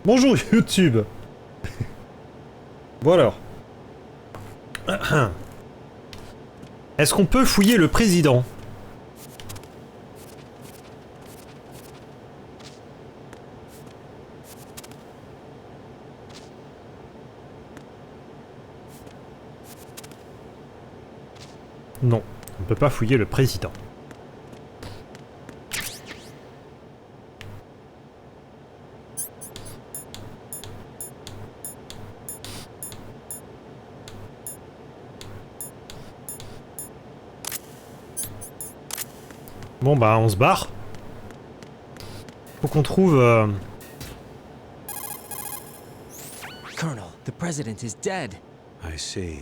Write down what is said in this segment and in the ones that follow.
Bonjour YouTube. Bon alors. Est-ce qu'on peut fouiller le président? Non, on ne peut pas fouiller le président. Bon bah on se barre. Faut qu'on trouve... Colonel, the president is dead. I see.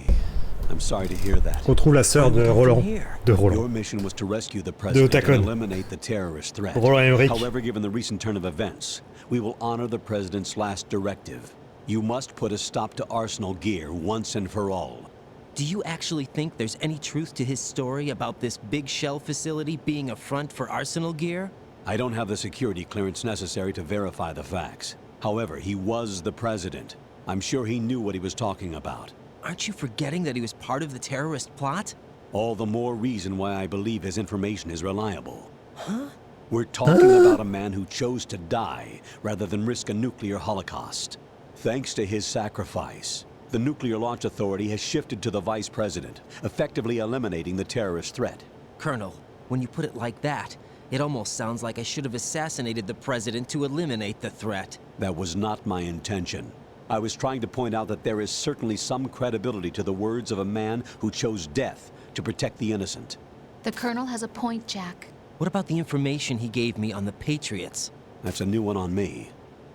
I'm sorry to hear that. Qu'on trouve la sœur de Roland. De Roland. Your mission was to rescue the president and eliminate the terrorist threat. Roland Emmerich. However, given the recent turn of events, we will honor the president's last directive. You must put a stop to Arsenal Gear once and for all. Do you actually think there's any truth to his story about this big shell facility being a front for Arsenal Gear? I don't have the security clearance necessary to verify the facts. However, he was the president. I'm sure he knew what he was talking about. Aren't you forgetting that he was part of the terrorist plot? All the more reason why I believe his information is reliable. Huh? We're talking about a man who chose to die rather than risk a nuclear holocaust. Thanks to his sacrifice, the Nuclear Launch Authority has shifted to the Vice President, effectively eliminating the terrorist threat. Colonel, when you put it like that, it almost sounds like I should have assassinated the president to eliminate the threat. That was not my intention. I was trying to point out that there is certainly some credibility to the words of a man who chose death to protect the innocent. The Colonel has a point, Jack. What about the information he gave me on the Patriots? That's a new one on me.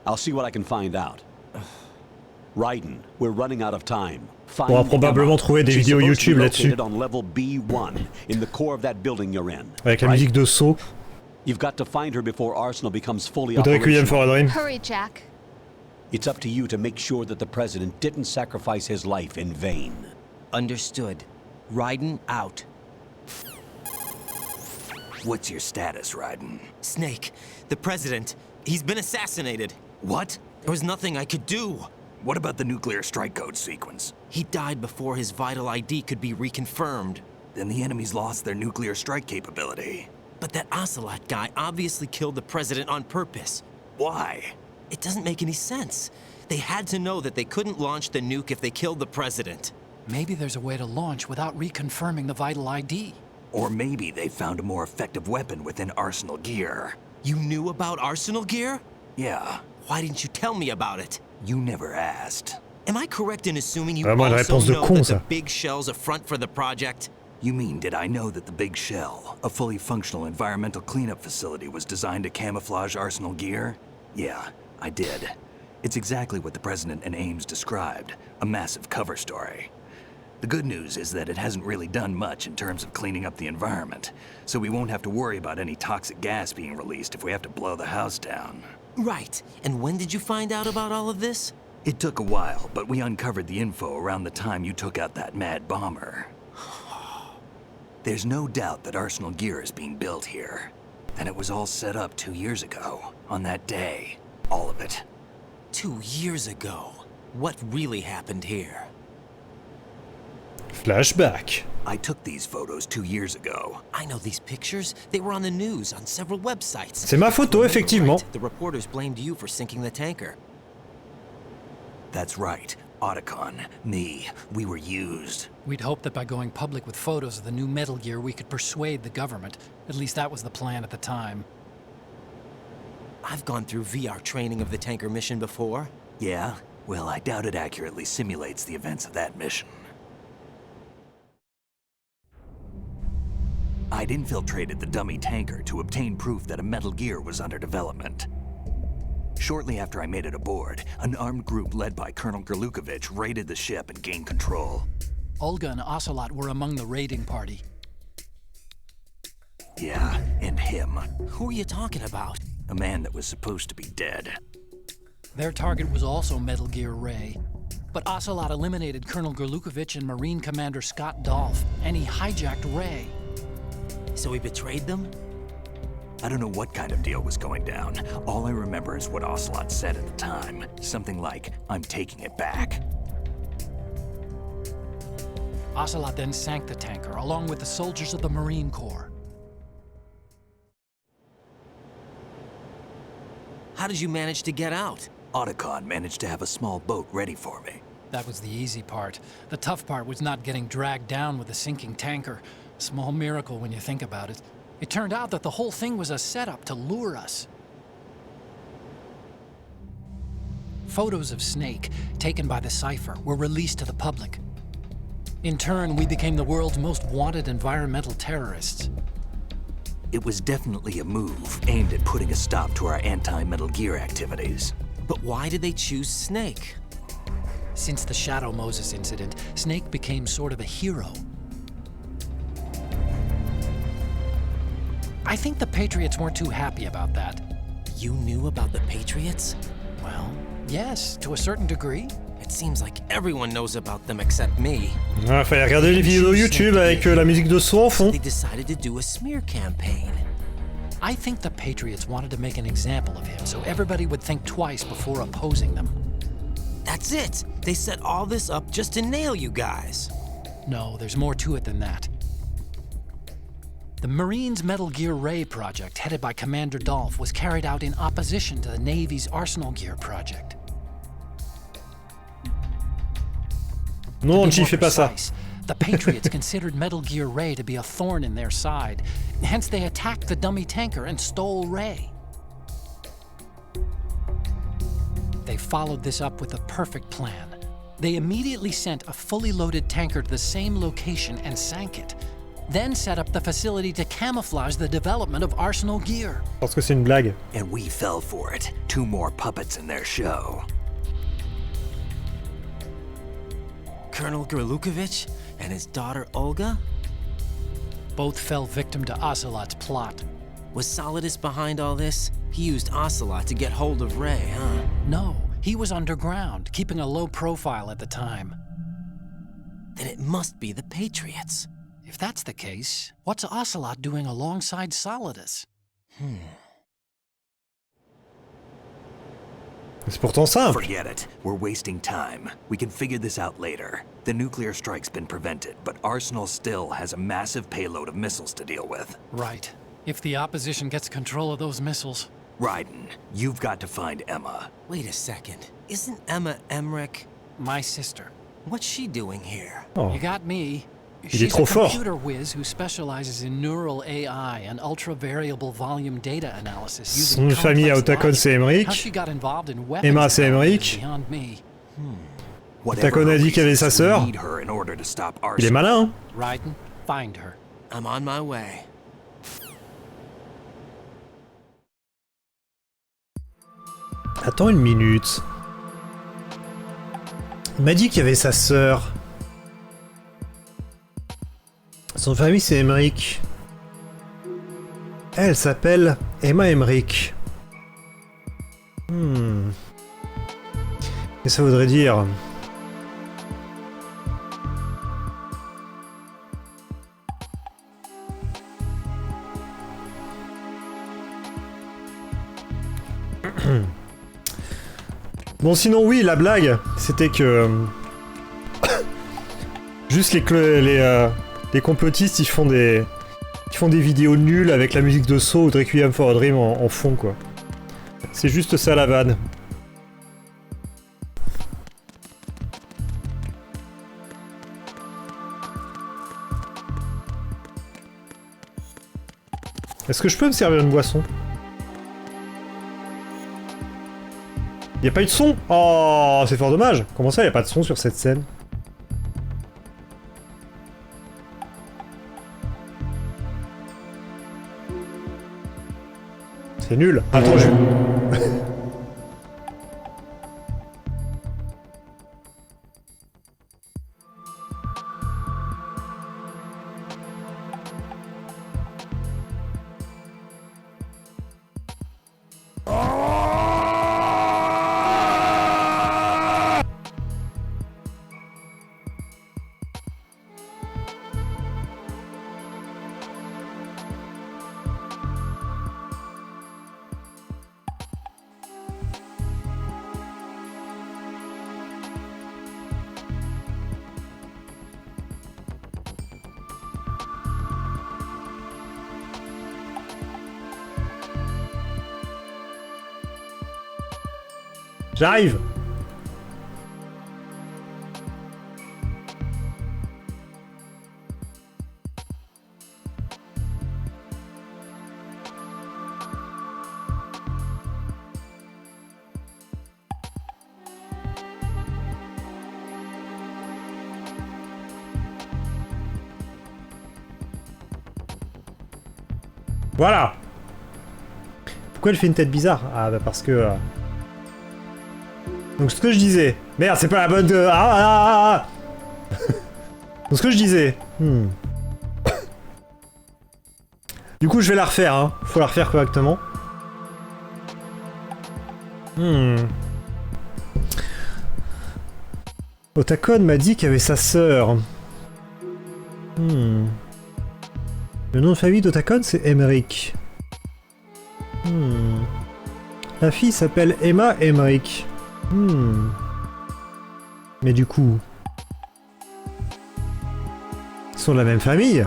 I'll see what I can find out. Raiden, we're running out of time. On va probablement trouver des vidéos YouTube là-dessus. On level B1 in the core of that building you're in. Avec la musique de saut. You've got to find her before Arsenal becomes fully Ou de Requiem for a Dream. Hurry, Jack. It's up to you to make sure that the president didn't sacrifice his life in vain. Understood. Raiden out. What's your status, Raiden? Snake, the president, he's been assassinated. What? There was nothing I could do. What about the nuclear strike code sequence? He died before his vital ID could be reconfirmed. Then the enemy's lost their nuclear strike capability. But that Ocelot guy obviously killed the president on purpose. Why? It doesn't make any sense. They had to know that they couldn't launch the nuke if they killed the president. Maybe there's a way to launch without reconfirming the vital ID. Or maybe they found a more effective weapon within Arsenal Gear. You knew about Arsenal Gear? Yeah. Why didn't you tell me about it? You never asked. Am I correct in assuming you Vraiment une also réponse de know con, that ça. the big shell's a front for the project? You mean, did I know that the Big Shell, a fully functional environmental cleanup facility, was designed to camouflage Arsenal Gear? Yeah, I did. It's exactly what the President and Ames described, a massive cover story. The good news is that it hasn't really done much in terms of cleaning up the environment, so we won't have to worry about any toxic gas being released if we have to blow the house down. Right. And when did you find out about all of this? It took a while, but we uncovered the info around the time you took out that mad bomber. There's no doubt that Arsenal Gear is being built here. And it was all set up 2 years ago, on that day. All of it. 2 years ago. What really happened here? Flashback. I took these photos 2 years ago. I know these pictures. They were on the news, on several websites. C'est ma photo, effectivement. Right, the reporters blamed you for sinking the tanker. That's right. Otacon, me, we were used. We'd hoped that by going public with photos of the new Metal Gear, we could persuade the government. At least that was the plan at the time. I've gone through VR training of the tanker mission before. Yeah? Well, I doubt it accurately simulates the events of that mission. I'd infiltrated the dummy tanker to obtain proof that a Metal Gear was under development. Shortly after I made it aboard, an armed group led by Colonel Gerlukovich raided the ship and gained control. Olga and Ocelot were among the raiding party. Yeah, and him. Who are you talking about? A man that was supposed to be dead. Their target was also Metal Gear Ray. But Ocelot eliminated Colonel Gerlukovich and Marine Commander Scott Dolph, and he hijacked Ray. So he betrayed them? I don't know what kind of deal was going down. All I remember is what Ocelot said at the time. Something like, "I'm taking it back." Ocelot then sank the tanker, along with the soldiers of the Marine Corps. How did you manage to get out? Otacon managed to have a small boat ready for me. That was the easy part. The tough part was not getting dragged down with a sinking tanker. A small miracle when you think about it. It turned out that the whole thing was a setup to lure us. Photos of Snake, taken by the Cypher, were released to the public. In turn, we became the world's most wanted environmental terrorists. It was definitely a move aimed at putting a stop to our anti-Metal Gear activities. But why did they choose Snake? Since the Shadow Moses incident, Snake became sort of a hero. I think the Patriots weren't too happy about that. You knew about the Patriots? Well, yes, to a certain degree. It seems like everyone knows about them except me. Ah, fallait regarder les vidéos YouTube avec la musique de saut en fond. They decided to do a smear campaign. I think the Patriots wanted to make an example of him so everybody would think twice before opposing them. That's it! They set all this up just to nail you guys. No, there's more to it than that. The Marines' Metal Gear Ray project, headed by Commander Dolph, was carried out in opposition to the Navy's Arsenal Gear project. Non, To be Chi, more fais pas ça. precise, the Patriots considered Metal Gear Ray to be a thorn in their side. Hence, they attacked the dummy tanker and stole Ray. They followed this up with a perfect plan. They immediately sent a fully loaded tanker to the same location and sank it. Then set up the facility to camouflage the development of Arsenal Gear. Parce que c'est une blague. And we fell for it. 2 more puppets in their show. Colonel Gerlukovich and his daughter Olga? Both fell victim to Ocelot's plot. Was Solidus behind all this? He used Ocelot to get hold of Ray, huh? No, he was underground, keeping a low profile at the time. Then it must be the Patriots. If that's the case, what's Ocelot doing alongside Solidus? C'est pourtant simple. Forget it. We're wasting time. We can figure this out later. The nuclear strike's been prevented, but Arsenal still has a massive payload of missiles to deal with. Right. If the opposition gets control of those missiles. Raiden, you've got to find Emma. Wait a second. Isn't Emma Emmerich? My sister. What's she doing here? Oh. You got me. est She's trop a fort. computer whiz who specializes in neural AI and ultra-variable volume data analysis Son using de famille à complex Otacon, c'est logic. Emmerich. How she got involved in weapons Emma, c'est development is Emmerich. beyond me. Whatever a dit qu'il y avait reasons, sa sœur. we need her in order to stop Il est Arsenal. malin, hein. Raiden, find her. I'm on my way. Attends une minute. Il m'a dit qu'il y avait sa sœur. Son famille c'est Emmerich. Elle s'appelle Emma Emmerich. Qu'est-ce que ça voudrait dire? Bon sinon oui, la blague, c'était que... juste les complotistes, ils font des vidéos nulles avec la musique de Saw ou de Requiem for a Dream en fond, quoi. C'est juste ça la vanne. Est-ce que je peux me servir une boisson? Y'a pas eu de son? Oh, c'est fort dommage. Comment ça, y'a pas de son sur cette scène? C'est nul. Attends, je... J'arrive. Voilà. Pourquoi elle fait une tête bizarre? Ah bah parce que... Donc ce que je disais... Merde, c'est pas la bonne... Donc ce que je disais... Du coup je vais la refaire, hein. Faut la refaire correctement. Otakon m'a dit qu'il y avait sa sœur. Le nom de famille d'Otakon, c'est Emmerich. La fille s'appelle Emma Emmerich. Mais du coup... Ils sont de la même famille.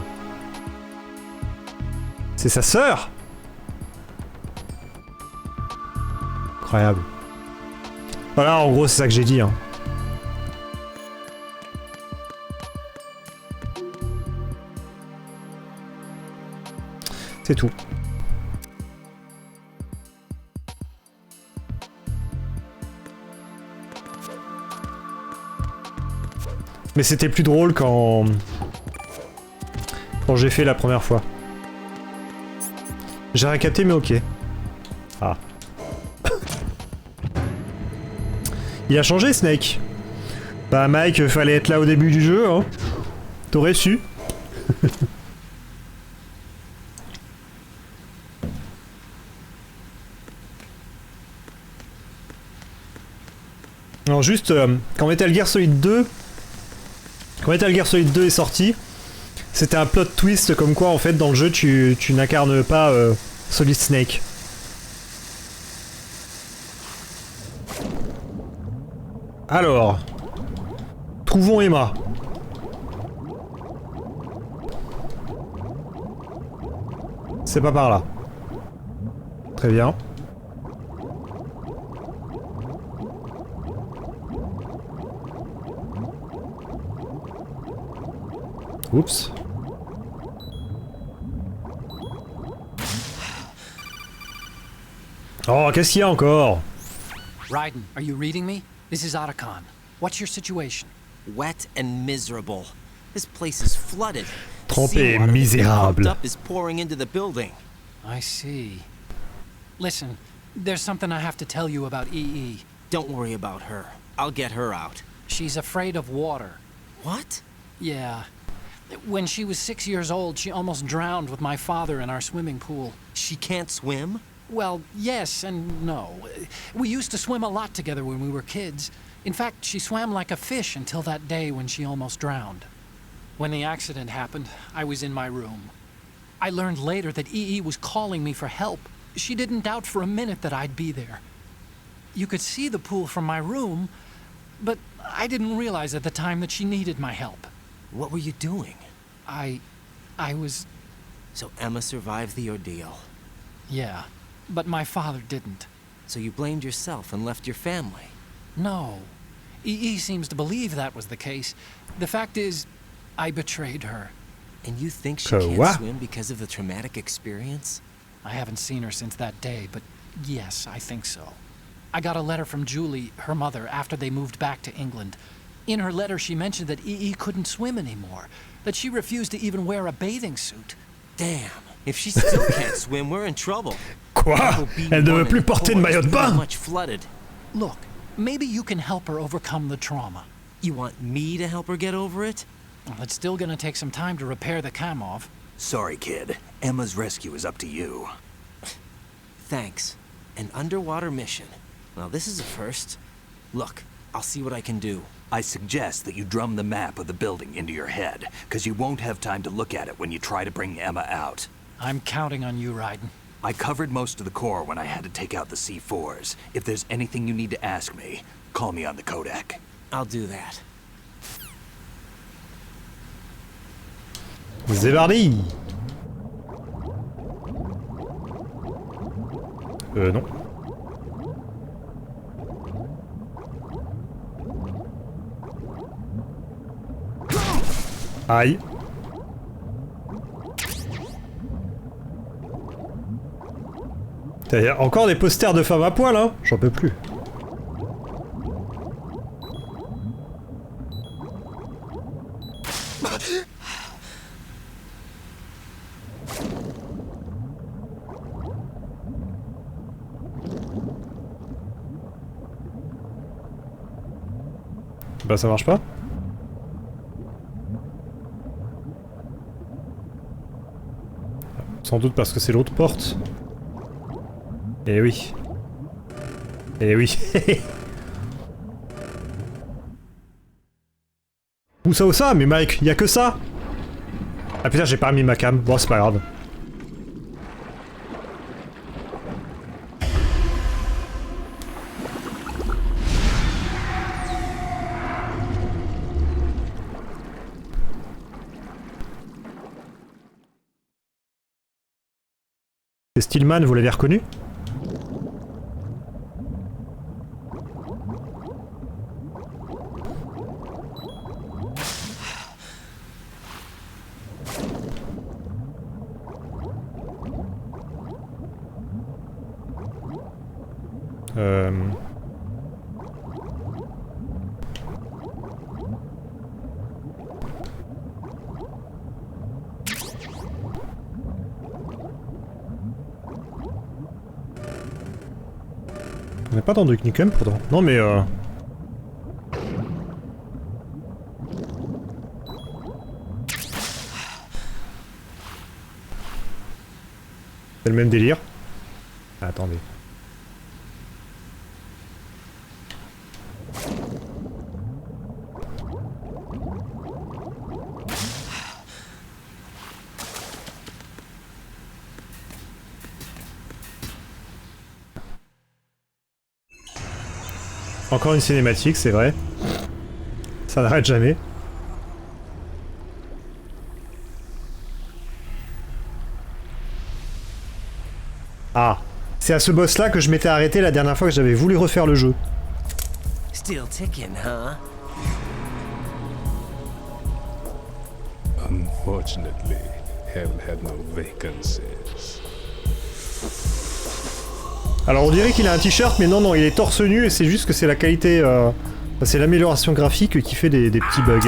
C'est sa sœur. Incroyable. Voilà, en gros, c'est ça que j'ai dit, hein. C'est tout. Mais c'était plus drôle quand j'ai fait la première fois. J'ai rien capté mais ok. Ah. Il a changé Snake. Bah Mike, fallait être là au début du jeu, hein. T'aurais su. Alors juste, quand Metal Gear Solid 2... Quand Metal Gear Solid 2 est sorti, c'était un plot twist comme quoi en fait dans le jeu tu n'incarnes pas Solid Snake. Alors... Trouvons Emma. C'est pas par là. Très bien. Oups. Oh, qu'est-ce qu'il y a encore? Raiden, are you reading me? This is Otacon. What's your situation? Wet and miserable. This place is flooded. Trempé et Seawater that's been pumped misérable. up is pouring into the building. I see. Listen, there's something I have to tell you about EE. Don't worry about her. I'll get her out. She's afraid of water. What? Yeah. When she was 6 years old, she almost drowned with my father in our swimming pool. She can't swim? Well, yes and no. We used to swim a lot together when we were kids. In fact, she swam like a fish until that day when she almost drowned. When the accident happened, I was in my room. I learned later that EE was calling me for help. She didn't doubt for a minute that I'd be there. You could see the pool from my room, but I didn't realize at the time that she needed my help. What were you doing? I was... So Emma survived the ordeal. Yeah, but my father didn't. So you blamed yourself and left your family? No. EE seems to believe that was the case. The fact is, I betrayed her. And you think she So can't what? swim because of the traumatic experience? I haven't seen her since that day, but yes, I think so. I got a letter from Julie, her mother, after they moved back to England. In her letter, she mentioned that EE couldn't swim anymore, that she refused to even wear a bathing suit. Damn. If she still can't swim, we're in trouble. Quoi? Elle ne veut plus porter de maillot de bain. Much flooded. Look, maybe you can help her overcome the trauma. You want me to help her get over it? Well, it's still gonna take some time to repair the Kamov. Sorry, kid. Emma's rescue is up to you. Thanks. An underwater mission. Well, this is a first. Look, I'll see what I can do. I suggest that you drum the map of the building into your head, because you won't have time to look at it when you try to bring Emma out. I'm counting on you, Raiden. I covered most of the core when I had to take out the C4s. If there's anything you need to ask me, call me on the codec. I'll do that. C'est parti. Non. Aïe. T'as encore des posters de femmes à poil, hein? J'en peux plus. Bah ça marche pas. Sans doute parce que c'est l'autre porte. Eh oui. Eh oui. Où ça? Mais Mike, y a que ça? Ah putain, j'ai pas remis ma cam. Bon, c'est pas grave. C'est Stillman, vous l'avez reconnu? On n'est pas dans Duke Nukem pourtant. Non mais c'est le même délire. Ah, attendez. Encore une cinématique, c'est vrai. Ça n'arrête jamais. Ah, c'est à ce boss là que je m'étais arrêté la dernière fois que j'avais voulu refaire le jeu. Still ticking, huh? Unfortunately, hell had no vacancies. Alors on dirait qu'il a un t-shirt, mais non, il est torse nu et c'est juste que c'est la qualité, c'est l'amélioration graphique qui fait des petits bugs.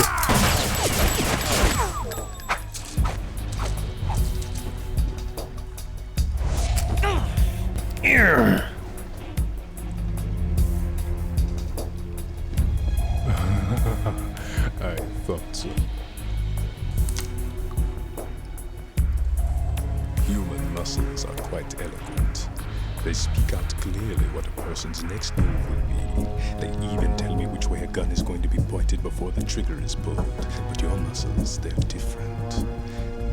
I thought so. Human muscles are quite eloquent. They speak out clearly what a person's next move will be. They even tell me which way a gun is going to be pointed before the trigger is pulled. But your muscles, they're different.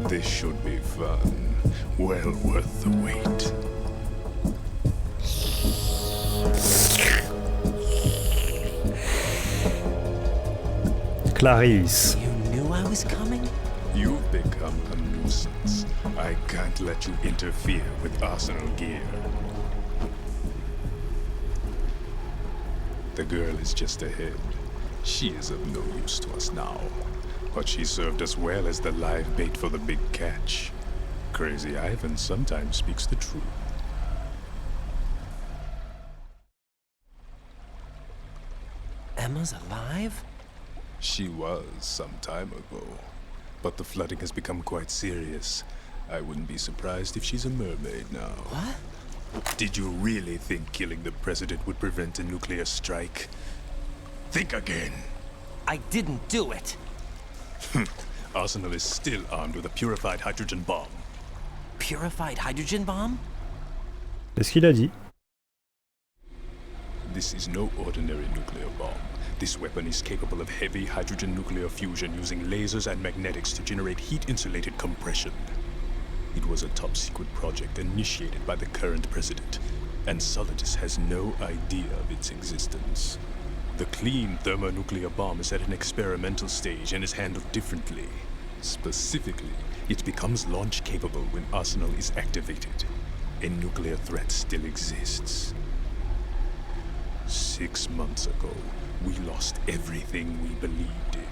This should be fun. Well worth the wait. Clarice. You knew I was coming? You've become a nuisance. I can't let you interfere with Arsenal gear. The girl is just ahead. She is of no use to us now. But she served us well as the live bait for the big catch. Crazy Ivan sometimes speaks the truth. Emma's alive? She was some time ago. But the flooding has become quite serious. I wouldn't be surprised if she's a mermaid now. What? Did you really think killing the president would prevent a nuclear strike? Think again. I didn't do it. Arsenal is still armed with a purified hydrogen bomb. Purified hydrogen bomb? C'est ce qu'il a dit. This is no ordinary nuclear bomb. This weapon is capable of heavy hydrogen nuclear fusion using lasers and magnetics to generate heat-insulated compression. It was a top-secret project initiated by the current president, and Solidus has no idea of its existence. The clean thermonuclear bomb is at an experimental stage and is handled differently. Specifically, it becomes launch-capable when Arsenal is activated. A nuclear threat still exists. 6 months ago, we lost everything we believed in.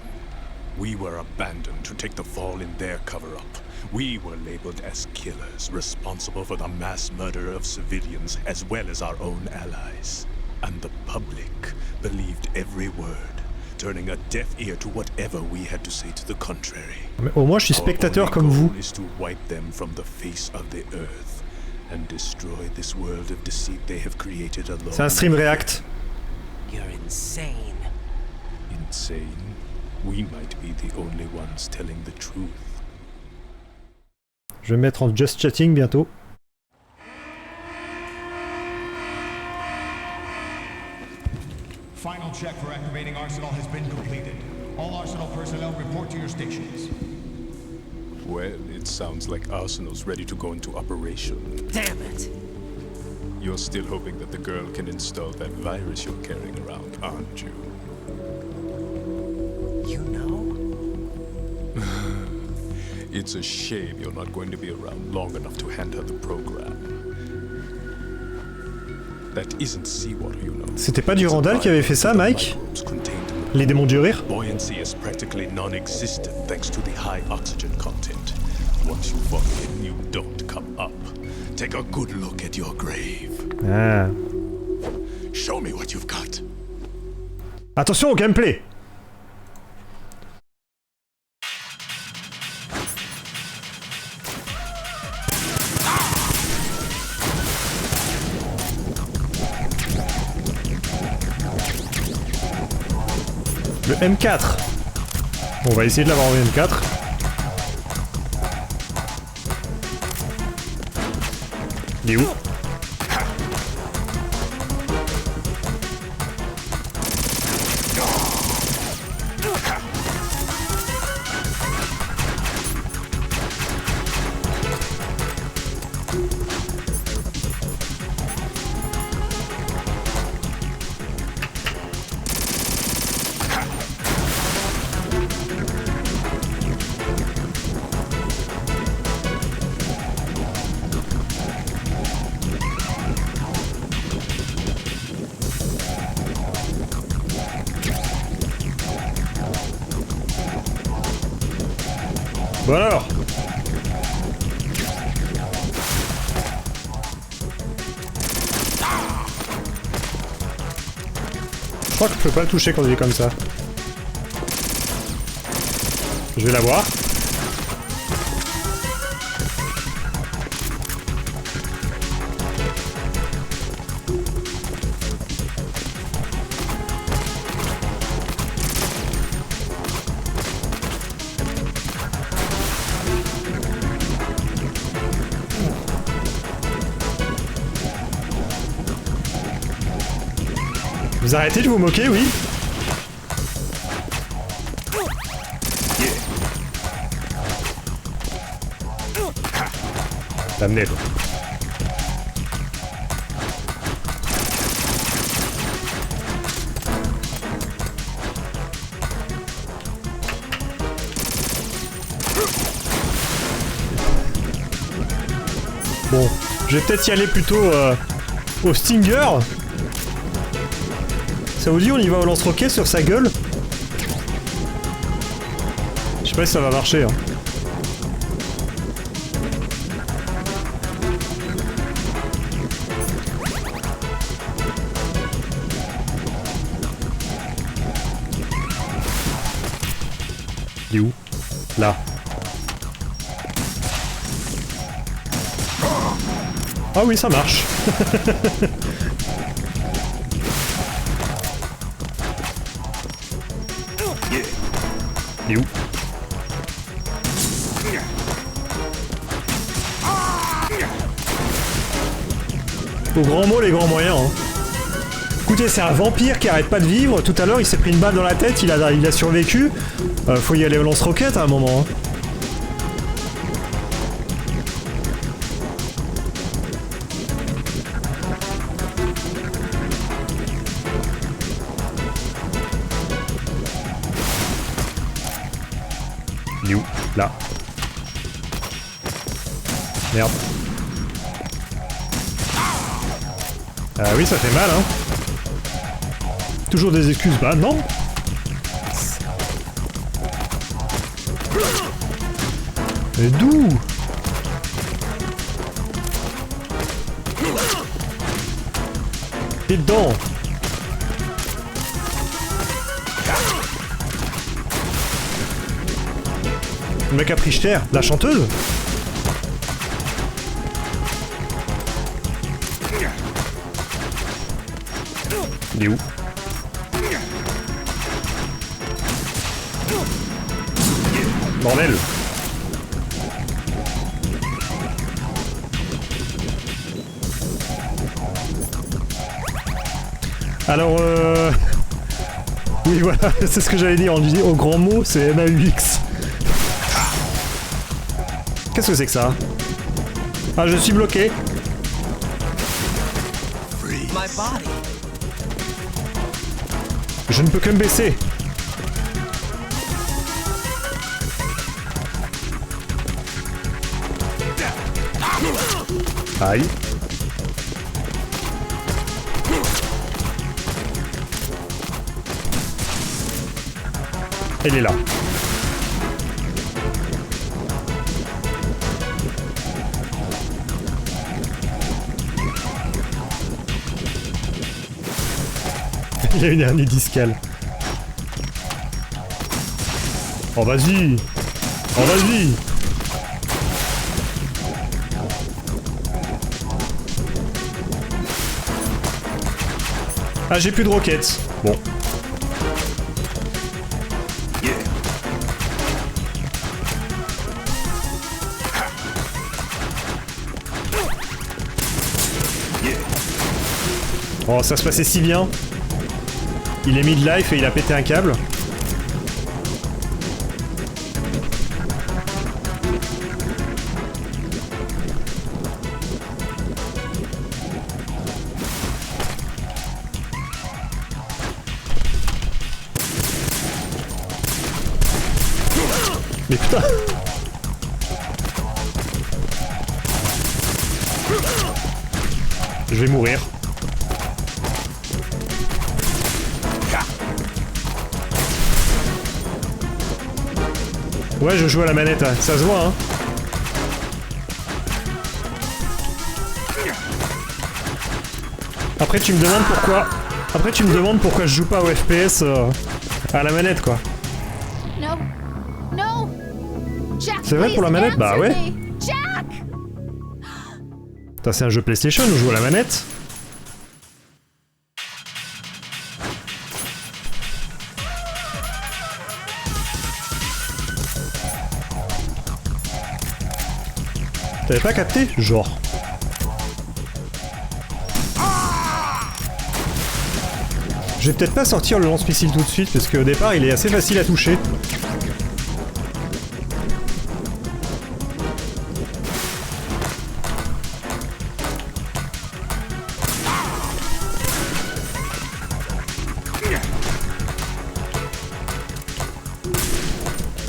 We were abandoned to take the fall in their cover-up. We were labeled as killers, responsible for the mass murder of civilians as well as our own allies. And the public believed every word, turning a deaf ear to whatever we had to say to the contrary. Mais au moins je suis spectateur comme vous. Our only goal is to wipe them from the face of the earth and destroy this world of deceit they have created alone. C'est un stream react. You're insane. Insane? We might be the only ones telling the truth. Je vais me mettre en just chatting bientôt. Final check for activating Arsenal has been completed. All Arsenal personnel report to your stations. Well, it sounds like Arsenal's ready to go into operation. Damn it! You're still hoping that the girl can install that virus you're carrying around, aren't you? You know? It's a shame you're not going to be around long enough to hand her the program. That isn't seawater, you know. C'était pas Durandal qui avait fait ça, Mike? Les démons du rire? Buoyancy is practically non-existent thanks to the high oxygen content. Once you fall in, you don't come up. Take a good look at your grave. Ah. Show me what you've got. Attention au gameplay! Le M4. On va essayer de l'avoir en M4. Il est où? Bon alors. Je crois que je peux pas le toucher quand il est comme ça. Je vais l'avoir. Vous arrêtez de vous moquer, oui? Amenez toi. Bon, je vais peut-être y aller plutôt au Stinger. Ça vous dit, on y va au lance-roquet sur sa gueule? Je sais pas si ça va marcher. Hein. Il est où? Là. Ah oui, ça marche. Il est où? Au grand mot, les grands moyens. Hein. Écoutez, c'est un vampire qui arrête pas de vivre. Tout à l'heure, il s'est pris une balle dans la tête, il a survécu. Faut y aller au lance-roquette à un moment. Hein. Il est où? Là. Merde. Ah oui, ça fait mal, hein. Toujours des excuses, bah non. Mais d'où? T'es dedans. Le mec a pris cher. La chanteuse? Il est où? Bordel! Alors oui voilà, c'est ce que j'allais dire, on dit au grand mot, c'est MAUX. Qu'est-ce que c'est que ça? Ah, je suis bloqué. Je ne peux que me baisser. Aïe. Elle est là. Il y a une hernie discale. Oh vas-y. Oh vas-y. Ah, j'ai plus de roquettes. Bon. Oh, ça se passait si bien. Il est mid-life et il a pété un câble. Mais putain! Je vais mourir. Ouais, je joue à la manette, hein. Ça se voit, hein. Après, tu me demandes pourquoi... Après, tu me demandes pourquoi je joue pas au FPS à la manette, quoi. No. No. Jack, C'est vrai pour la manette? Bah ouais. Jack! Putain, c'est un jeu PlayStation, on joue à la manette. T'avais pas capté? Genre. Je vais peut-être pas sortir le lance-missile tout de suite, parce qu'au départ, il est assez facile à toucher.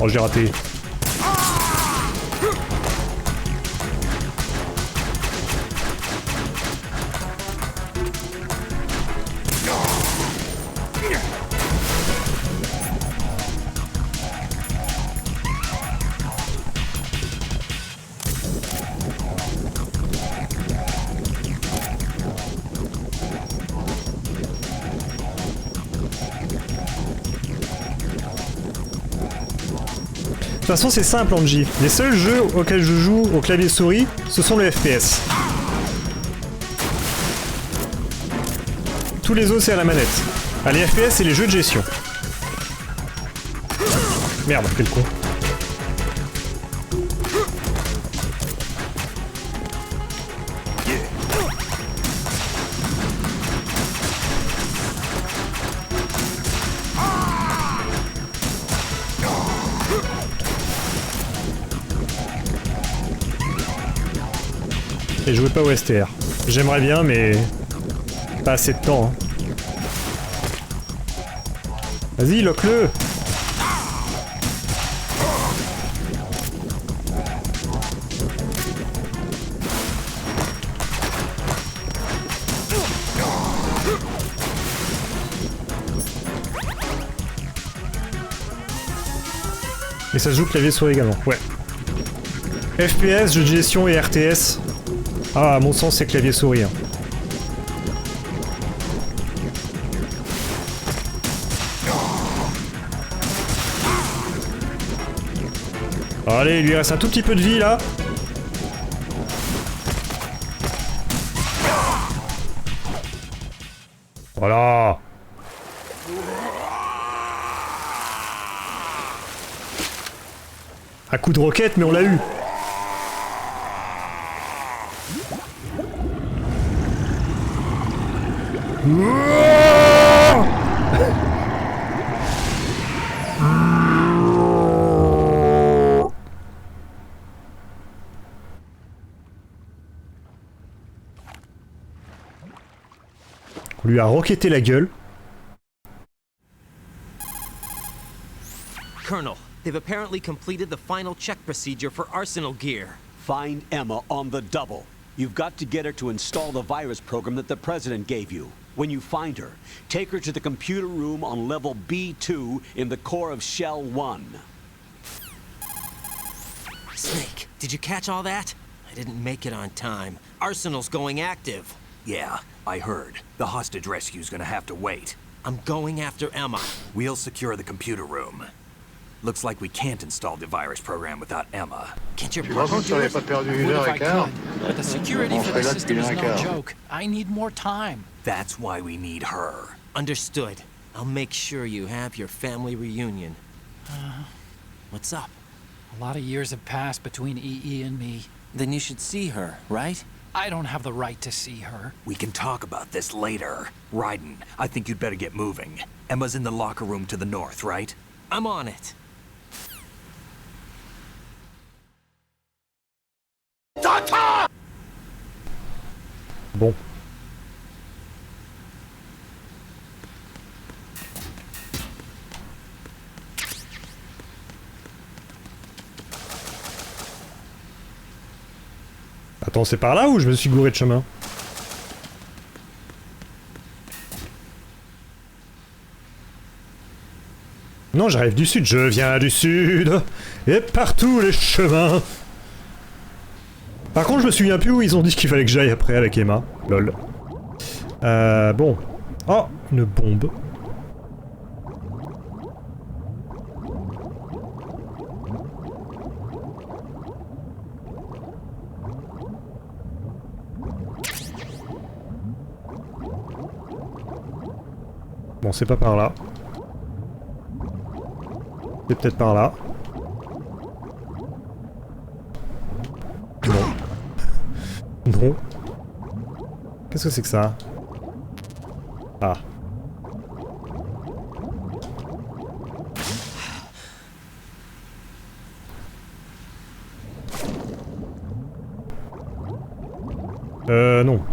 Oh, j'ai raté. De toute façon, c'est simple, Angie. Les seuls jeux auxquels je joue au clavier souris, ce sont les FPS. Tous les autres, c'est à la manette. Ah, les FPS, c'est les jeux de gestion. Merde, quel con. Et jouez pas au STR. J'aimerais bien, mais pas assez de temps. Hein. Vas-y, lock-le. Et ça se joue clavier souris également, ouais. FPS, jeu de gestion et RTS. Ah, à mon sens, c'est clavier souris. Hein. Allez, il lui reste un tout petit peu de vie là. Voilà. Un coup de roquette, mais on l'a eu. On lui a roquetté la gueule. Colonel, they've apparently completed the final check procedure for arsenal gear. Find Emma on the double. You've got to get her to install the virus program that the President gave you. When you find her, take her to the computer room on level B2 in the core of Shell 1. Snake, did you catch all that? I didn't make it on time. Arsenal's going active. Yeah, I heard. The hostage rescue's gonna have to wait. I'm going after Emma. We'll secure the computer room. Looks like we can't install the virus program without Emma. Can't your De toute façon, partner tu do n'avais it? pas perdu Would une if heure I et quart. could, but the security On for serait the là system depuis is un no quart. joke. I need more time. That's why we need her. Understood. I'll make sure you have your family reunion. What's up? A lot of years have passed between EE and me. Then you should see her, right? I don't have the right to see her. We can talk about this later. Raiden, I think you'd better get moving. Emma's in the locker room to the north, right? I'm on it. Bon. Attends, c'est par là ou je me suis gouré de chemin? Non, j'arrive du sud, je viens du sud, et partout les chemins. Par contre, je me souviens plus où ils ont dit qu'il fallait que j'aille après avec Emma. Lol. Bon. Oh, une bombe. Bon, c'est pas par là. C'est peut-être par là. Non. Non. Qu'est-ce que c'est que ça? Ah. Non.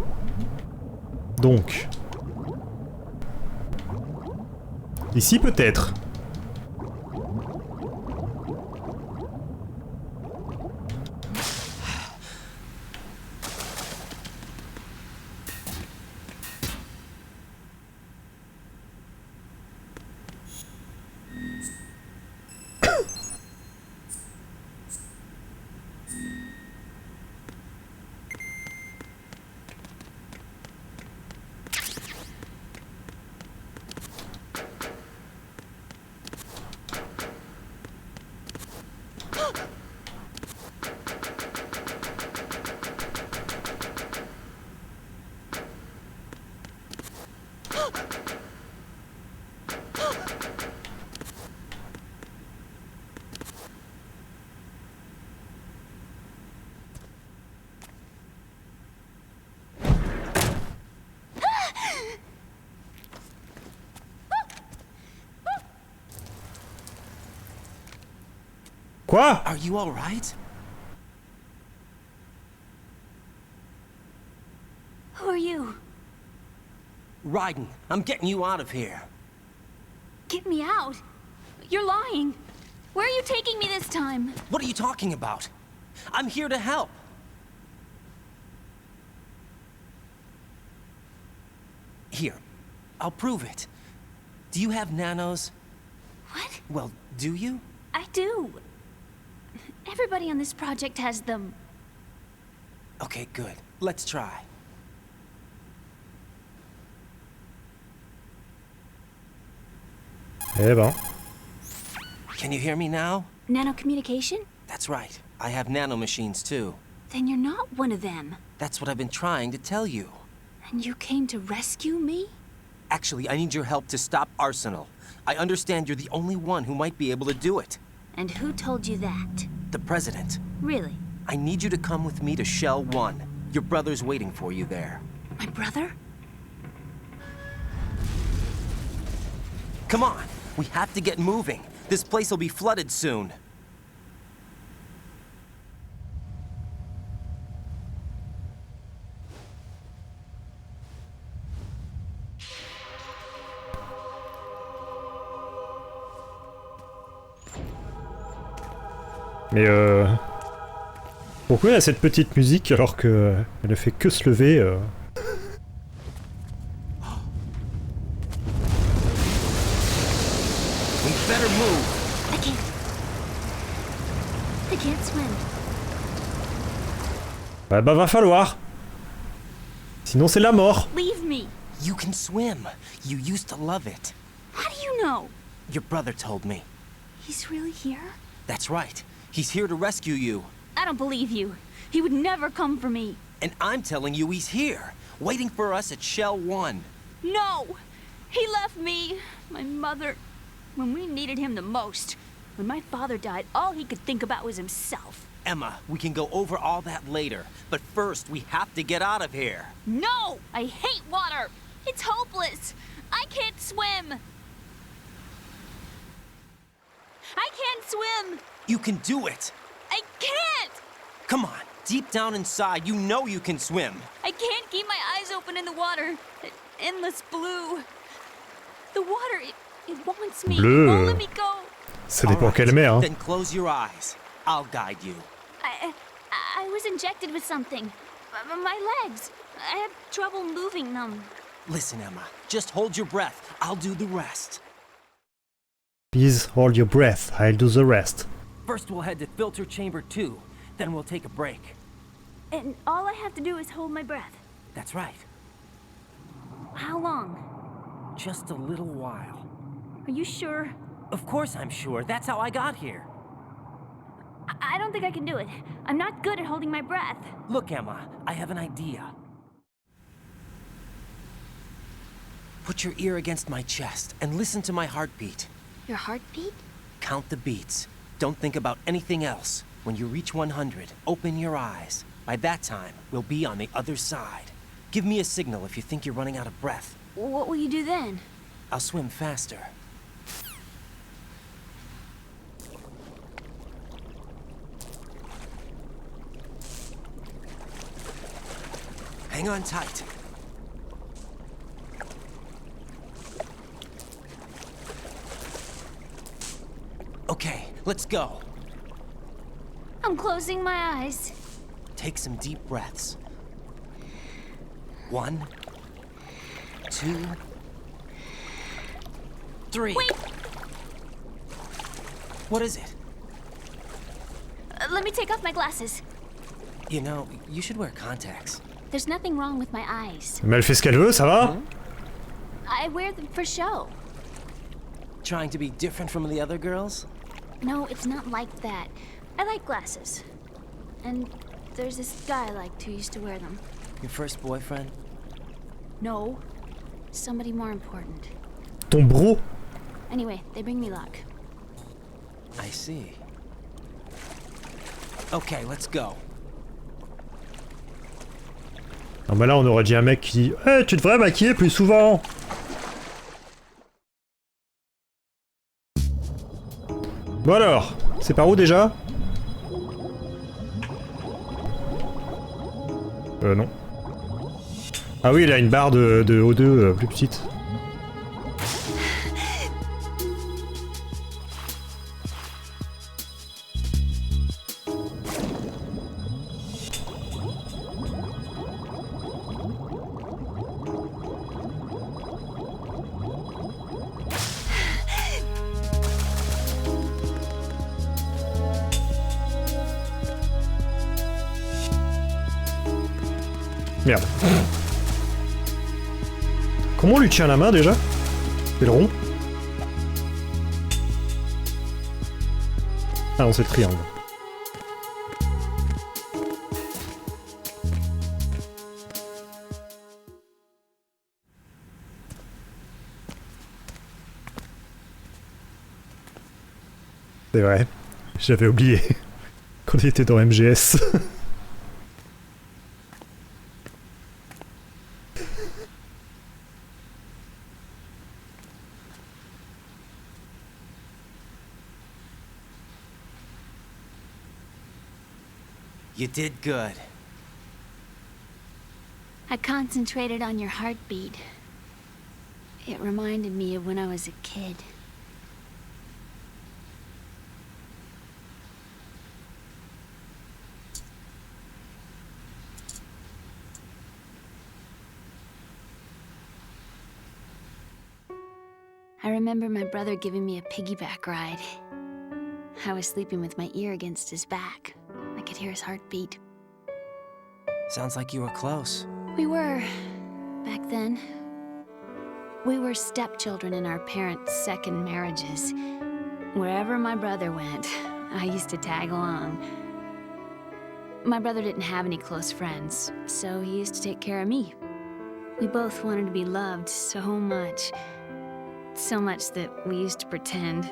Donc. Ici peut-être. Quoi? Are you all right? Who are you? Raiden, I'm getting you out of here. Get me out. You're lying. Where are you taking me this time? What are you talking about? I'm here to help. Here, I'll prove it. Do you have nanos? What? Well, do you? I do. Everybody on this project has them. Okay, good. Let's try. Eh ben. Can you hear me now? Nanocommunication? That's right. I have nanomachines too. Then you're not one of them. That's what I've been trying to tell you. And you came to rescue me? Actually, I need your help to stop Arsenal. I understand you're the only one who might be able to do it. And who told you that? The President. Really? I need you to come with me to Shell 1. Your brother's waiting for you there. My brother? Come on! We have to get moving. This place will be flooded soon. Mais pourquoi il y a cette petite musique alors que elle ne fait que se lever We better move. I can't swim. bah va falloir. Sinon c'est la mort. Leave me. You can swim. You used to love it. How do you know? Your brother told me. He's really here? That's right. He's here to rescue you. I don't believe you. He would never come for me. And I'm telling you he's here, waiting for us at Shell 1. No! He left me, my mother, when we needed him the most. When my father died, all he could think about was himself. Emma, we can go over all that later. But first, we have to get out of here. No! I hate water! It's hopeless! I can't swim! I can't swim! You can do it. I can't! Come on, deep down inside, you know you can swim. I can't keep my eyes open in the water. Endless blue. The water, it wants me. Bleu. It won't let me go. Ça dépend All right, quelle mer, hein. Then close your eyes. I'll guide you. I was injected with something. My legs. I have trouble moving them. Listen, Emma, just hold your breath. I'll do the rest. Please hold your breath, I'll do the rest. First, we'll head to filter chamber 2. Then we'll take a break. And all I have to do is hold my breath. That's right. How long? Just a little while. Are you sure? Of course I'm sure. That's how I got here. I don't think I can do it. I'm not good at holding my breath. Look, Emma, I have an idea. Put your ear against my chest and listen to my heartbeat. Your heartbeat? Count the beats. Don't think about anything else. When you reach 100, open your eyes. By that time, we'll be on the other side. Give me a signal if you think you're running out of breath. What will you do then? I'll swim faster. Hang on tight. Okay, let's go. I'm closing my eyes. Take some deep breaths. 1, 2, 3. Wait! What is it? Let me take off my glasses. You know, you should wear contacts. There's nothing wrong with my eyes. Mais elle fait ce qu'elle veut, ça va? I wear them for show. Trying to be different from the other girls? No, it's not like that. I like glasses. And there's this guy I liked who used to wear them. Your first boyfriend? No. Somebody more important. Ton bro? Anyway, they bring me luck. I see. Okay, let's go. Non mais là on aurait dit un mec qui dit hey, tu devrais maquiller plus souvent. Bon alors, c'est par où déjà? Non. Ah oui, il a une barre de O2 plus petite. Merde. Comment on lui tient la main déjà? C'est le rond? Ah non, c'est le triangle. C'est vrai, j'avais oublié quand il était dans MGS. You did good. I concentrated on your heartbeat. It reminded me of when I was a kid. I remember my brother giving me a piggyback ride. I was sleeping with my ear against his back. I could hear his heartbeat. Sounds like you were close. We were, back then. We were stepchildren in our parents' second marriages. Wherever my brother went, I used to tag along. My brother didn't have any close friends, so he used to take care of me. We both wanted to be loved so much. So much that we used to pretend.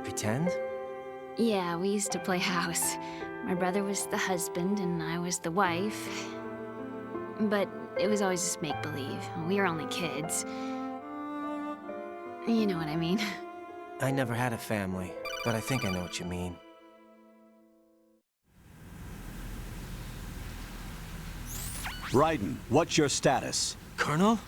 Pretend? Yeah, we used to play house. My brother was the husband and I was the wife. But it was always just make-believe. We were only kids. You know what I mean. I never had a family, but I think I know what you mean. Raiden, what's your status? Colonel?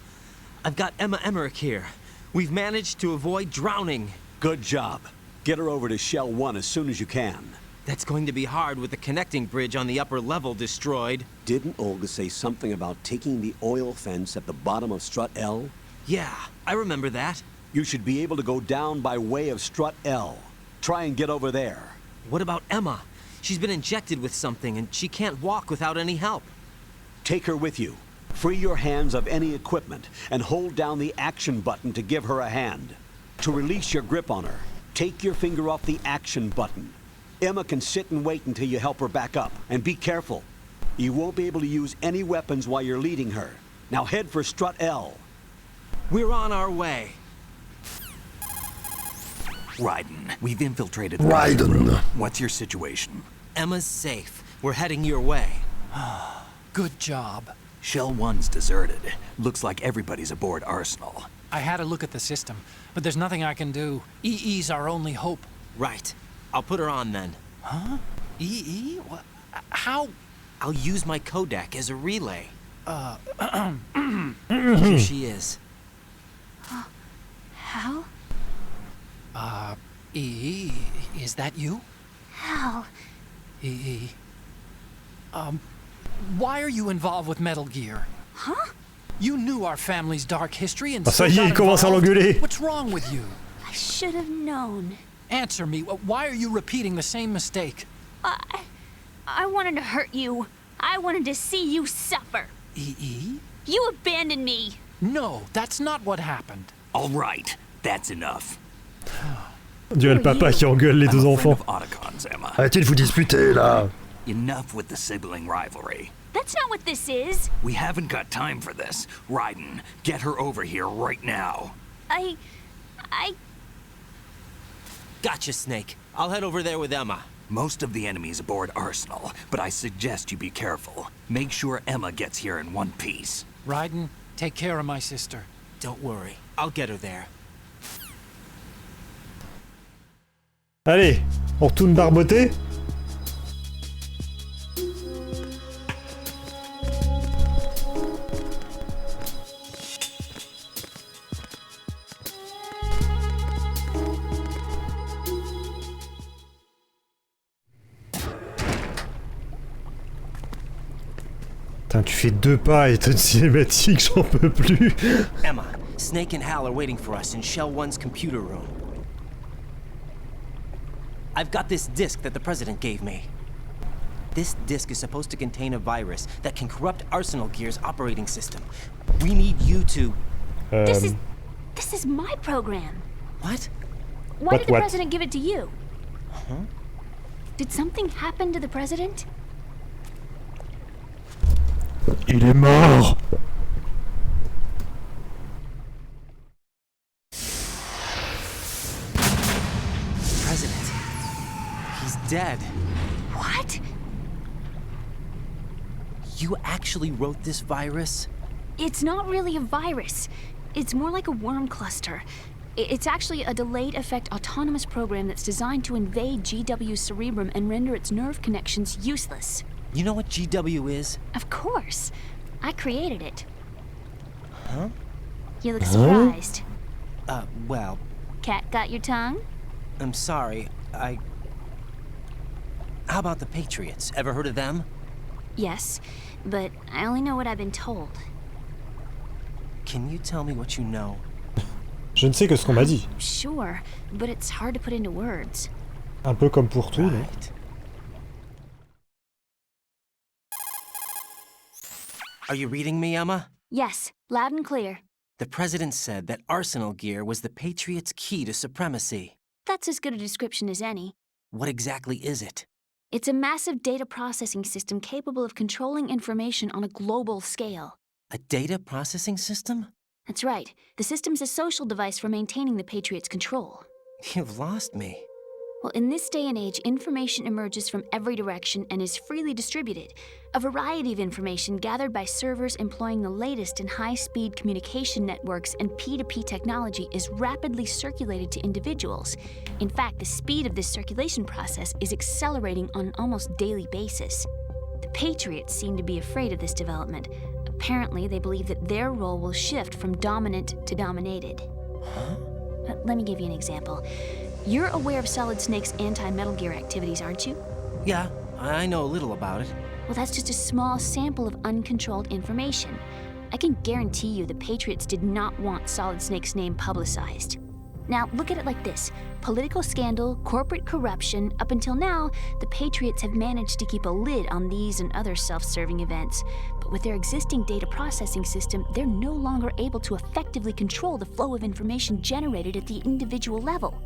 I've got Emma Emmerich here. We've managed to avoid drowning. Good job. Get her over to Shell 1 as soon as you can. That's going to be hard with the connecting bridge on the upper level destroyed. Didn't Olga say something about taking the oil fence at the bottom of Strut L? Yeah, I remember that. You should be able to go down by way of Strut L. Try and get over there. What about Emma? She's been injected with something and she can't walk without any help. Take her with you. Free your hands of any equipment and hold down the action button to give her a hand. To release your grip on her, take your finger off the action button. Emma can sit and wait until you help her back up. And be careful. You won't be able to use any weapons while you're leading her. Now head for Strut L. We're on our way. Raiden, we've infiltrated Raiden. What's your situation? Emma's safe. We're heading your way. Good job. Shell 1's deserted. Looks like everybody's aboard Arsenal. I had a look at the system, but there's nothing I can do. EE's our only hope. Right. I'll put her on then. Huh? EE? What? How? I'll use my Kodak as a relay. Here she is. Hal? EE, is that you? Hal? EE. Why are you involved with Metal Gear? Huh? You knew our family's dark history and Ah, ça still y est, got il commence à involved? l'engueuler. What's wrong with you? I should have known. Answer me. Why are you repeating the same mistake? I wanted to hurt you. I wanted to see you suffer. EE? You abandoned me. No, that's not what happened. All right, that's enough. Dieu, le papa qui engueule les I'm deux a friend enfants. of Otacon's, Emma. Arrêtez de vous disputer là. Enough with the sibling rivalry. That's not what this is. We haven't got time for this. Raiden, get her over here right now. I... Gotcha, Snake. I'll head over there with Emma. Most of the enemy's aboard Arsenal, but I suggest you be careful. Make sure Emma gets here in one piece. Raiden, take care of my sister. Don't worry. I'll get her there. Allez, on retourne barboter. Putain, tu fais 2 pas et t'as une cinématique, j'en peux plus. Emma, Snake and Hal are waiting for us in Shell 1's computer room. I've got this disc that the President gave me. This disk is supposed to contain a virus that can corrupt Arsenal Gear's operating system. We need you to... This is my program. What? Why did the what? president give it to you? Huh? Did something happen to the president? Il est mort. President. He's dead. What? You actually wrote this virus? It's not really a virus. It's more like a worm cluster. It's actually a delayed effect autonomous program that's designed to invade GW's cerebrum and render its nerve connections useless. You know what GW is? Of course. I created it. Huh? You look surprised. Well, Cat got your tongue? I'm sorry. How about the Patriots? Ever heard of them? Yes, but I only know what I've been told. Can you tell me what you know? Je ne sais que ce qu'on m'a dit. Sure, but it's hard to put into words. Un peu comme pour tout, non? Right. Are you reading me, Emma? Yes, loud and clear. The president said that Arsenal Gear was the Patriots' key to supremacy. That's as good a description as any. What exactly is it? It's a massive data processing system capable of controlling information on a global scale. A data processing system? That's right. The system's a social device for maintaining the Patriots' control. You've lost me. Well, in this day and age, information emerges from every direction and is freely distributed. A variety of information gathered by servers employing the latest in high-speed communication networks and P2P technology is rapidly circulated to individuals. In fact, the speed of this circulation process is accelerating on an almost daily basis. The Patriots seem to be afraid of this development. Apparently, they believe that their role will shift from dominant to dominated. Huh? Let me give you an example. You're aware of Solid Snake's anti-Metal Gear activities, aren't you? Yeah, I know a little about it. Well, that's just a small sample of uncontrolled information. I can guarantee you the Patriots did not want Solid Snake's name publicized. Now, look at it like this. Political scandal, corporate corruption, up until now, the Patriots have managed to keep a lid on these and other self-serving events. But with their existing data processing system, they're no longer able to effectively control the flow of information generated at the individual level.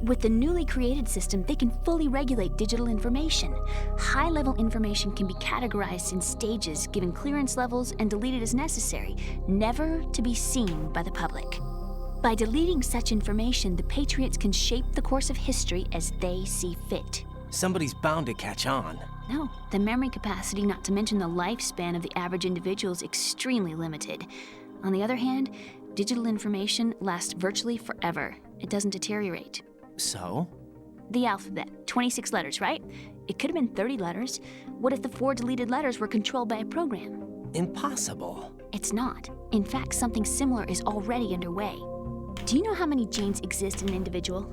With the newly created system, they can fully regulate digital information. High-level information can be categorized in stages, given clearance levels, and deleted as necessary, never to be seen by the public. By deleting such information, the Patriots can shape the course of history as they see fit. Somebody's bound to catch on. No, the memory capacity, not to mention the lifespan of the average individual, is extremely limited. On the other hand, digital information lasts virtually forever. It doesn't deteriorate. So? The alphabet, 26 letters, right? It could have been 30 letters. What if the 4 deleted letters were controlled by a program? Impossible. It's not. In fact, something similar is already underway. Do you know how many genes exist in an individual?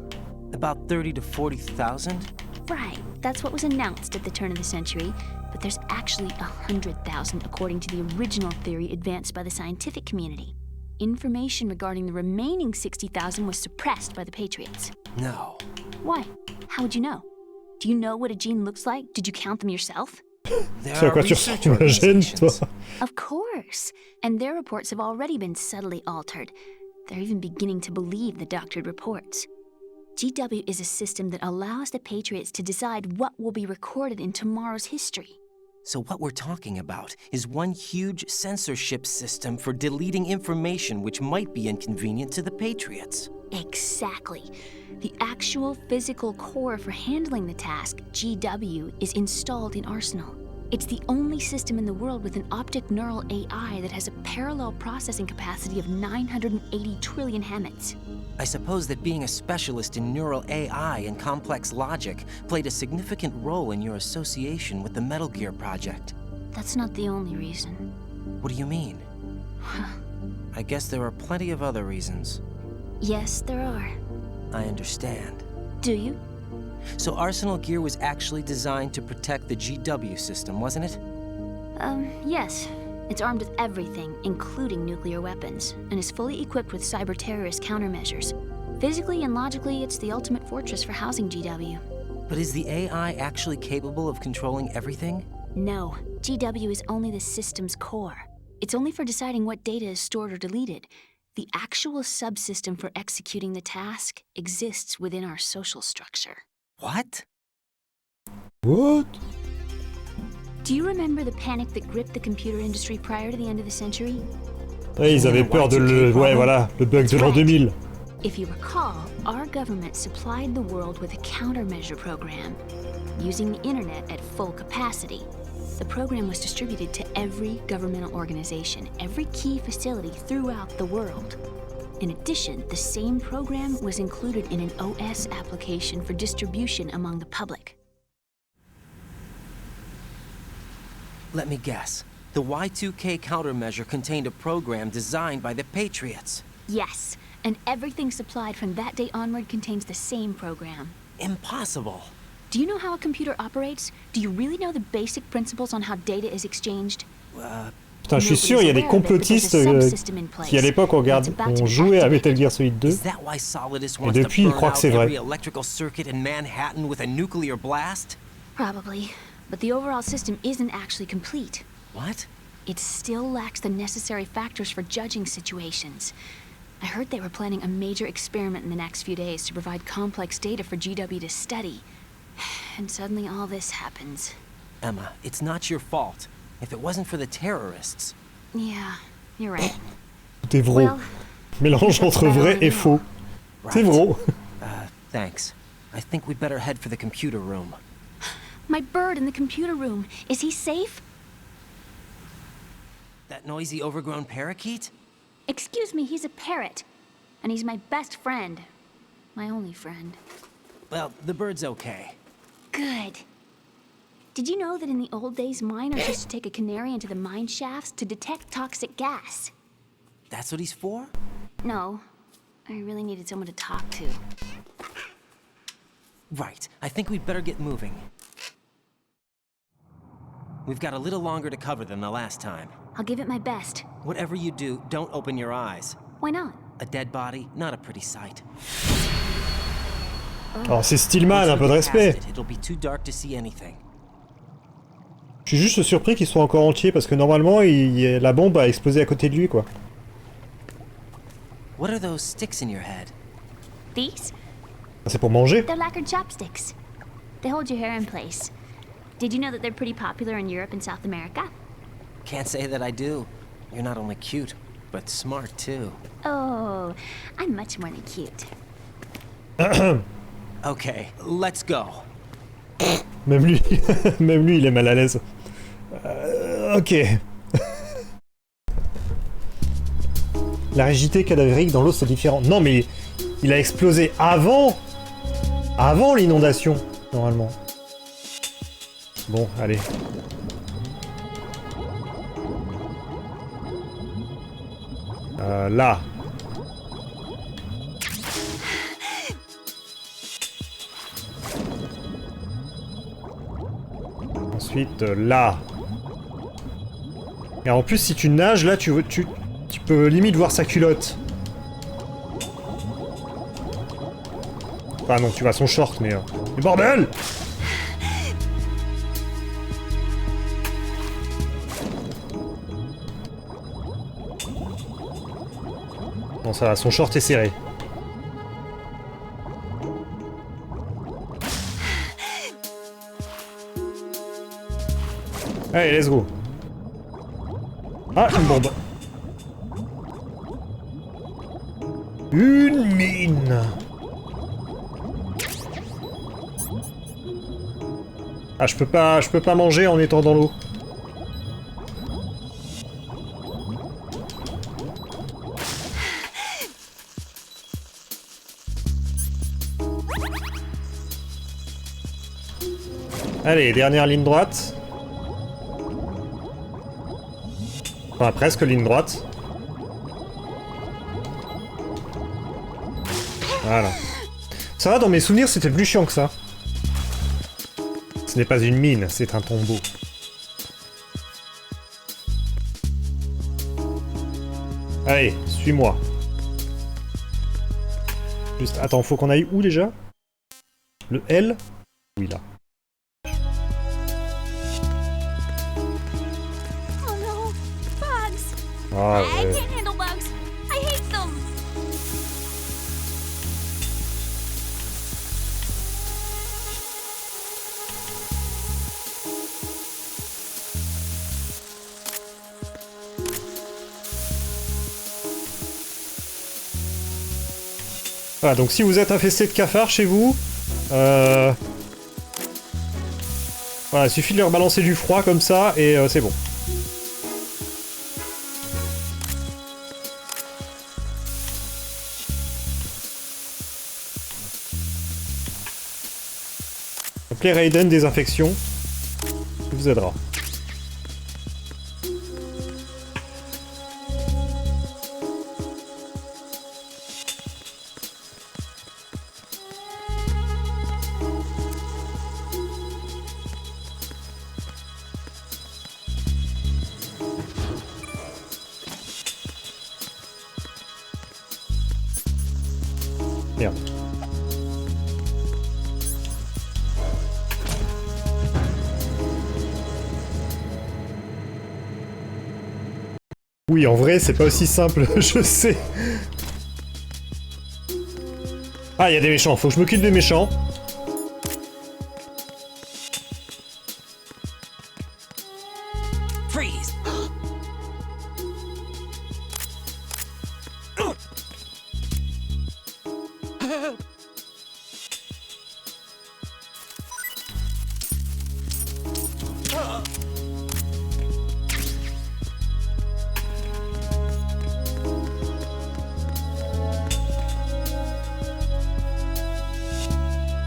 About 30 to 40,000? Right, that's what was announced at the turn of the century, but there's actually 100,000 according to the original theory advanced by the scientific community. Information regarding the remaining 60,000 was suppressed by the Patriots. No. Why? How would you know? Do you know what a gene looks like? Did you count them yourself? There C'est à are quoi tu research ressembles, la gêne, organizations. toi? Of course. And their reports have already been subtly altered. They're even beginning to believe the doctored reports. GW is a system that allows the Patriots to decide what will be recorded in tomorrow's history. So what we're talking about is one huge censorship system for deleting information which might be inconvenient to the Patriots. Exactly. The actual physical core for handling the task, GW, is installed in Arsenal. It's the only system in the world with an optic neural AI that has a parallel processing capacity of 980 trillion Hammets. I suppose that being a specialist in neural AI and complex logic played a significant role in your association with the Metal Gear project. That's not the only reason. What do you mean? I guess there are plenty of other reasons. Yes, there are. I understand. Do you? So Arsenal Gear was actually designed to protect the GW system, wasn't it? Yes. It's armed with everything, including nuclear weapons, and is fully equipped with cyber-terrorist countermeasures. Physically and logically, it's the ultimate fortress for housing GW. But is the AI actually capable of controlling everything? No, GW is only the system's core. It's only for deciding what data is stored or deleted. The actual subsystem for executing the task exists within our social structure. What? What? Do you remember the panic that gripped the computer industry prior to the end of the century? Ouais, ils avaient peur de le... Ouais, voilà, le bug de l'an 2000. If you recall, our government supplied the world with a countermeasure program. Using the internet at full capacity. The program was distributed to every governmental organization, every key facility throughout the world. In addition, the same program was included in an OS application for distribution among the public. Let me guess. The Y2K countermeasure contained a program designed by the Patriots. Yes, and everything supplied from that day onward contains the same program. Impossible. Do you know how a computer operates? Do you really know the basic principles on how data is exchanged? Putain, je suis sûr, il y a des complotistes qui à l'époque ont joué à Metal Gear Solid 2. Et depuis, ils croient que c'est vrai. Probably, but the overall system isn't actually complete. What? It still lacks the necessary factors for judging situations. I heard they were planning a major experiment in the next few days to provide complex data for GW to study. And suddenly all this happens. Emma, it's not your fault. If it wasn't for the terrorists... Yeah, you're right. Tout est vrai. Well, Mélange entre vrai et faux. C'est vrai. Thanks. I think we'd better head for the computer room. my bird in the computer room. Is he safe? That noisy, overgrown parakeet? Excuse me, he's a parrot. And he's my best friend. My only friend. Well, the bird's okay. Good. Did you know that in the old days, miners used to take a canary into the mine shafts to detect toxic gas? That's what he's for? No. I really needed someone to talk to. Right. I think we'd better get moving. We've got a little longer to cover than the last time. I'll give it my best. Whatever you do, don't open your eyes. Why not? A dead body, not a pretty sight. Alors c'est Stillman, un peu de respect. It'll be too dark to see anything. Je suis juste surpris qu'il soit encore entier parce que normalement la bombe a explosé à côté de lui quoi. What are those sticks in your head? These? C'est pour manger. They're lacquered chopsticks. They hold your hair in place. Did you know that they're pretty popular in Europe and South America? Can't say that I do. You're not only cute, but smart too. Oh, I'm much more than cute. Okay, let's go. Même lui, même lui, il est mal à l'aise. Ok. La rigidité cadavérique dans l'eau, c'est différent. Non, mais il a explosé avant l'inondation, normalement. Bon, allez. Là. Ensuite, là. Et en plus, si tu nages, là, tu peux limite voir sa culotte. Enfin non, tu vois son short, mais... Mais bordel! Bon, ça va, son short est serré. Allez, let's go. Ah, une bombe. Une mine. Ah, je peux pas manger en étant dans l'eau. Allez, dernière ligne droite. Enfin, presque ligne droite. Voilà. Ça va, dans mes souvenirs, c'était plus chiant que ça. Ce n'est pas une mine, c'est un tombeau. Allez, suis-moi. Juste, attends, faut qu'on aille où déjà? Le L? Oui, là. Oh no, bugs! Ah I ouais. can't handle bugs. I hate them. Voilà, donc si vous êtes infesté de cafards chez vous, voilà, il suffit de leur balancer du froid comme ça et c'est bon. Appelez Raiden désinfection, ça vous aidera. Merde. Oui, en vrai, c'est pas aussi simple, je sais. Ah, il y a des méchants, faut que je m'occupe des méchants. Freeze!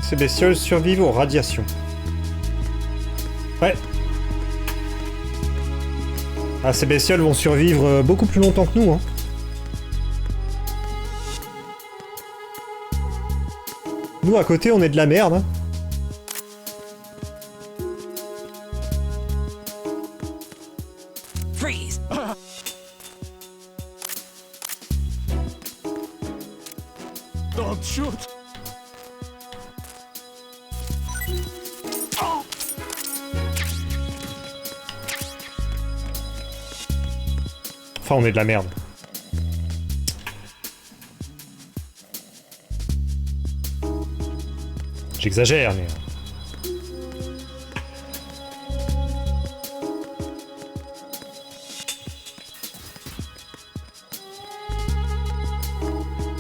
Ces bestioles survivent aux radiations. Ouais. Ah, ces bestioles vont survivre beaucoup plus longtemps que nous, hein. Nous, à côté, on est de la merde, hein. Freeze! Don't shoot! Enfin, on est de la merde. J'exagère, mais...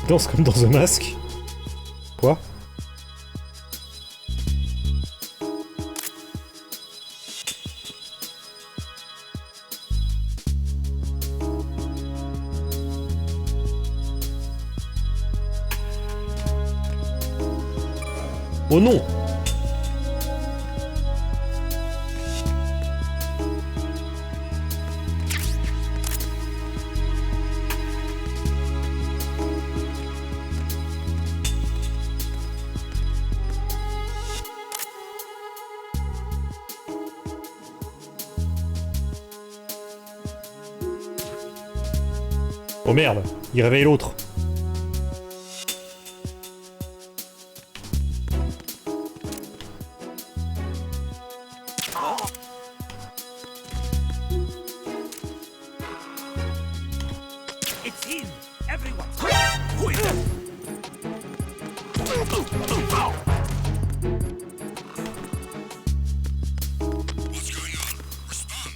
Danse comme dans The Mask. Quoi? Oh non! Oh merde, il réveille l'autre. It's in! Everyone!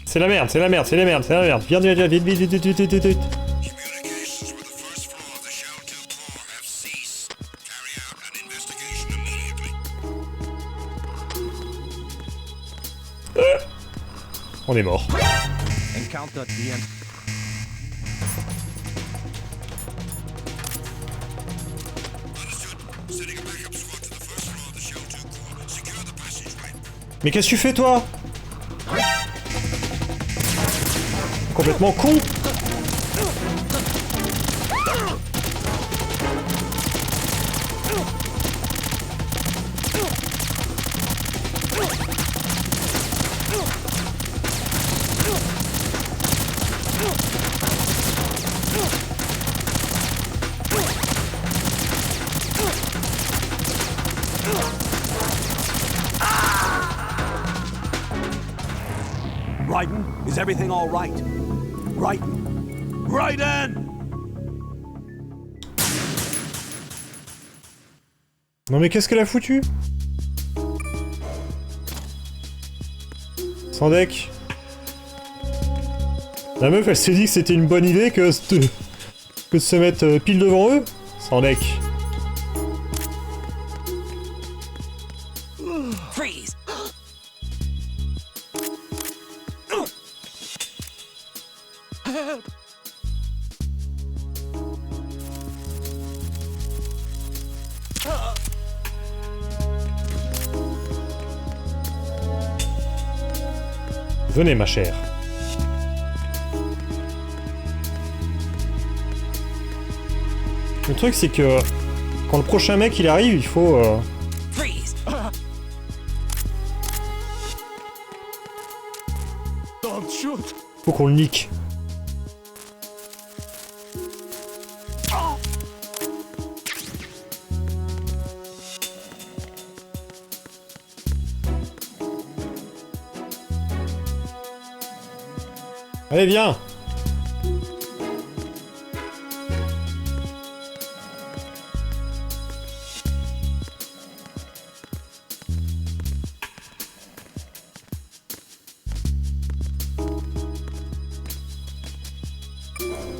C'est la merde, c'est la merde, c'est la merde, c'est la merde. Viens, viens, viens, vite, vite, vite, vite, vite, vite, vite. Communications with the first floor of the Shell 2 core have ceased. Carry out an investigation immediately. On est mort. Encounter the end. Sending a backup squad to the first floor of the Shell 2 core. Secure the passageway. Mais qu'est-ce que tu fais, toi? Complètement con. Raiden, is everything all right? Raiden! Raiden! Non mais qu'est-ce qu'elle a foutu? Sans deck. La meuf elle s'est dit que c'était une bonne idée que de se mettre pile devant eux? Sans deck. Freeze! Venez ma chère. Le truc c'est que quand le prochain mec il arrive, il faut Freeze! Don't shoot! faut qu'on le nique. Allez viens.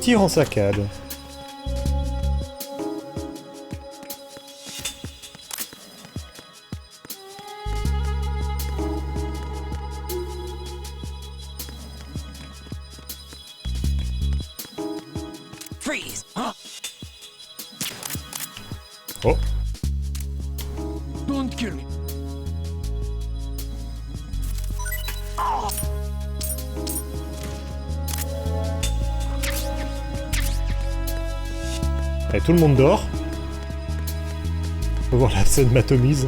Tir en saccade. Freeze! Oh. Don't kill me! Allez, tout le monde dort. Faut voir la scène m'atomise.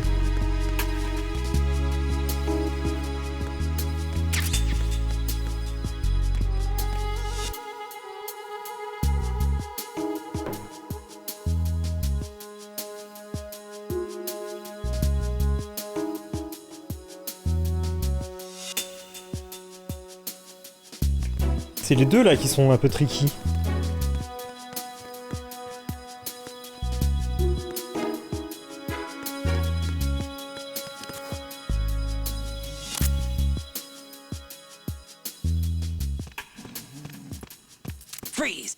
C'est les deux là qui sont un peu tricky. Freeze!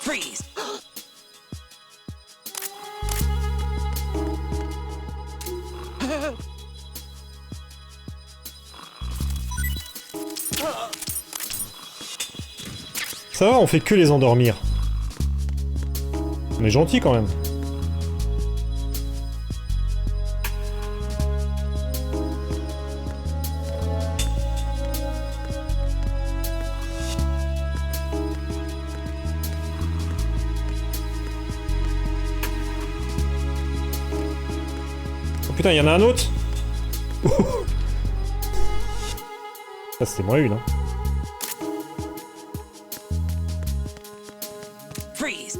Freeze! Ça va, on fait que les endormir. On est gentil quand même. Oh putain, il y en a un autre. Ça c'était moins une, hein. Freeze!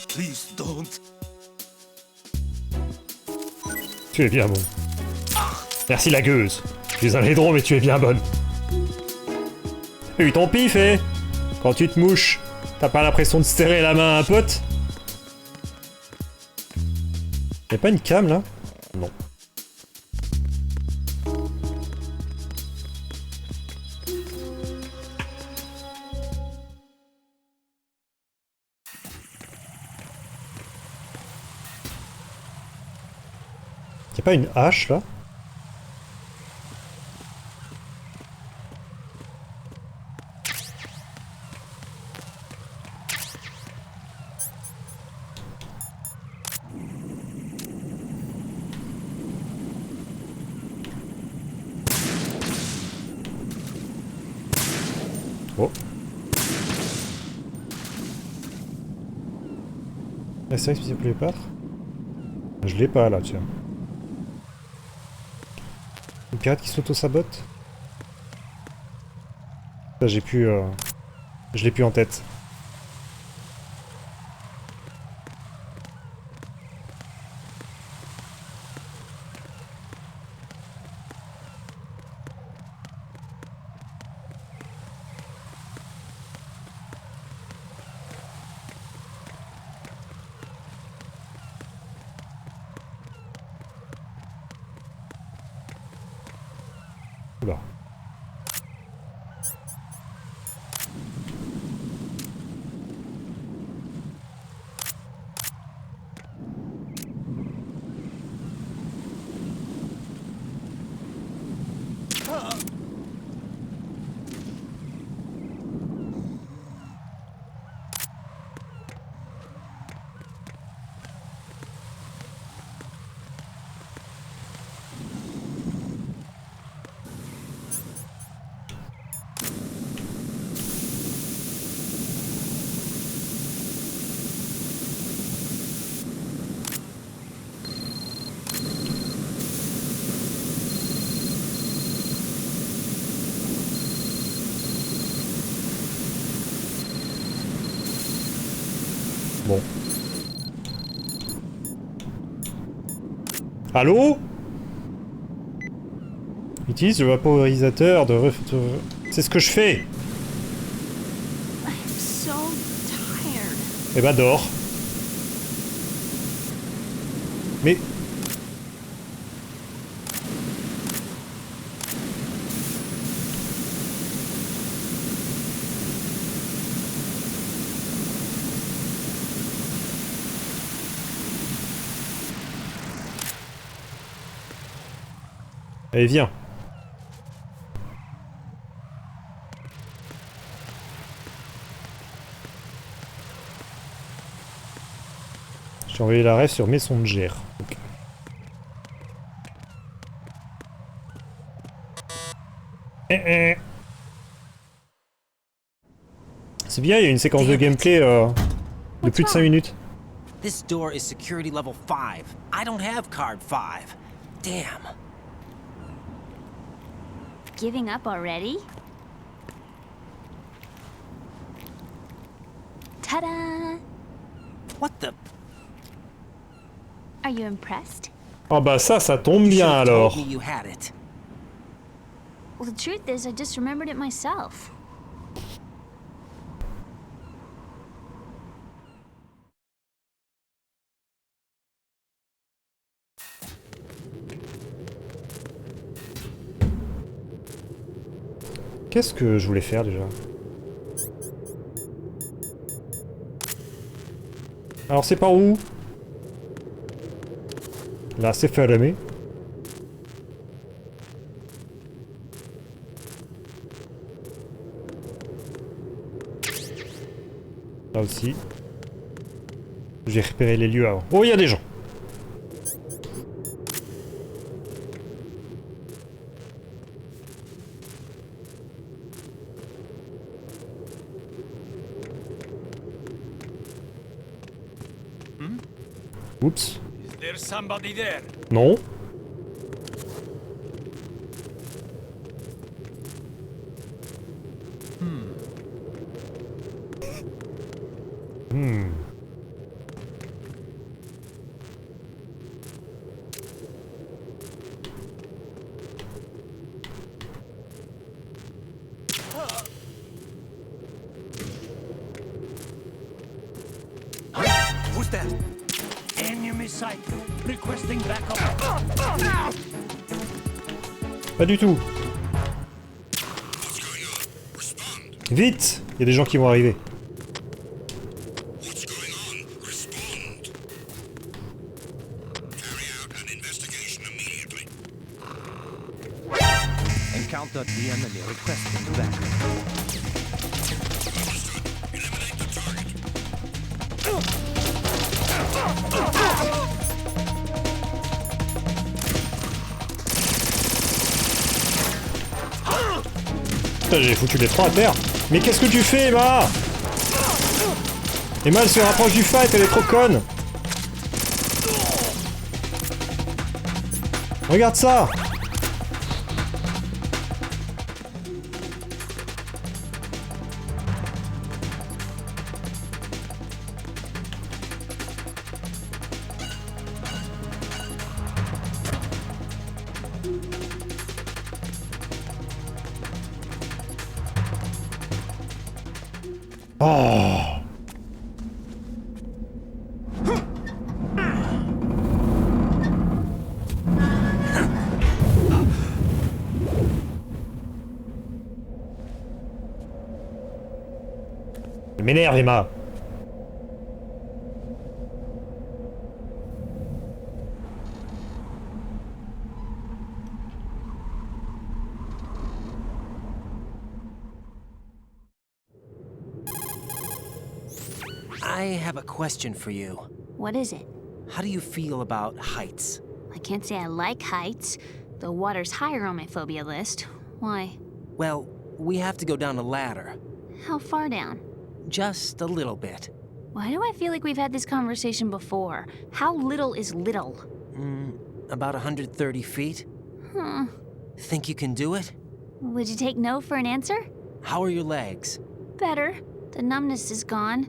Please don't. Tu es bien bon. Merci la gueuse. Tu es un laidron mais tu es bien bonne. T'as eu ton pif, eh? Quand tu te mouches, t'as pas l'impression de serrer la main à un pote? Y'a pas une cam là? Non. Y'a pas une hache là? Oh. La série spéciale pour les pâtres? Je l'ai pas là, tiens. Une pirate qui s'auto-sabote? Ça j'ai pu Je l'ai plus en tête. Oula. Bon. Allô? Utilise le vaporisateur de... C'est ce que je fais. I'm so tired. Eh ben dors. Mais... Allez, viens. J'ai envoyé la ref sur Messenger. Okay. C'est bien, il y a une séquence de gameplay de plus de 5 minutes. This door is security level 5. I don't have card 5. Damn. Giving up already? Ta-da! What the? Are you impressed? Oh bah ça tombe bien alors. Told me you had it. Well, the truth is, I just remembered it myself. Qu'est-ce que je voulais faire déjà? Alors c'est par où? Là c'est fermé. Là aussi. J'ai repéré les lieux avant. Oh, il y a des gens! Oups. Is there somebody there? Non. Who's that? Enemy sight. Requesting backup. Pas du tout. Vite! Il y a des gens qui vont arriver. What's going on? Respond. Carry out an investigation immediately. Encounter the enemy requesting backup. Eliminate the target. Putain, j'ai foutu les trois à terre. Mais qu'est-ce que tu fais, Emma? Emma, elle se rapproche du fight, elle est trop conne. Regarde ça. Oh. Elle m'énerve, Emma. I have a question for you. What is it? How do you feel about heights? I can't say I like heights. The water's higher on my phobia list. Why? Well, we have to go down a ladder. How far down? Just a little bit. Why do I feel like we've had this conversation before? How little is little? About 130 feet. Huh. Think you can do it? Would you take no for an answer? How are your legs? Better. The numbness is gone.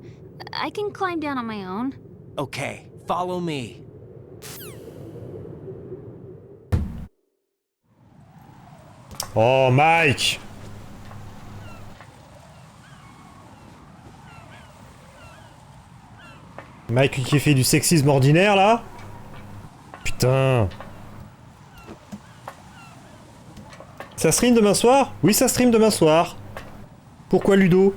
I can climb down on my own. Okay, follow me. Oh, Mike! Mike qui fait du sexisme ordinaire, là? Putain! Ça stream demain soir? Oui, ça stream demain soir. Pourquoi Ludo?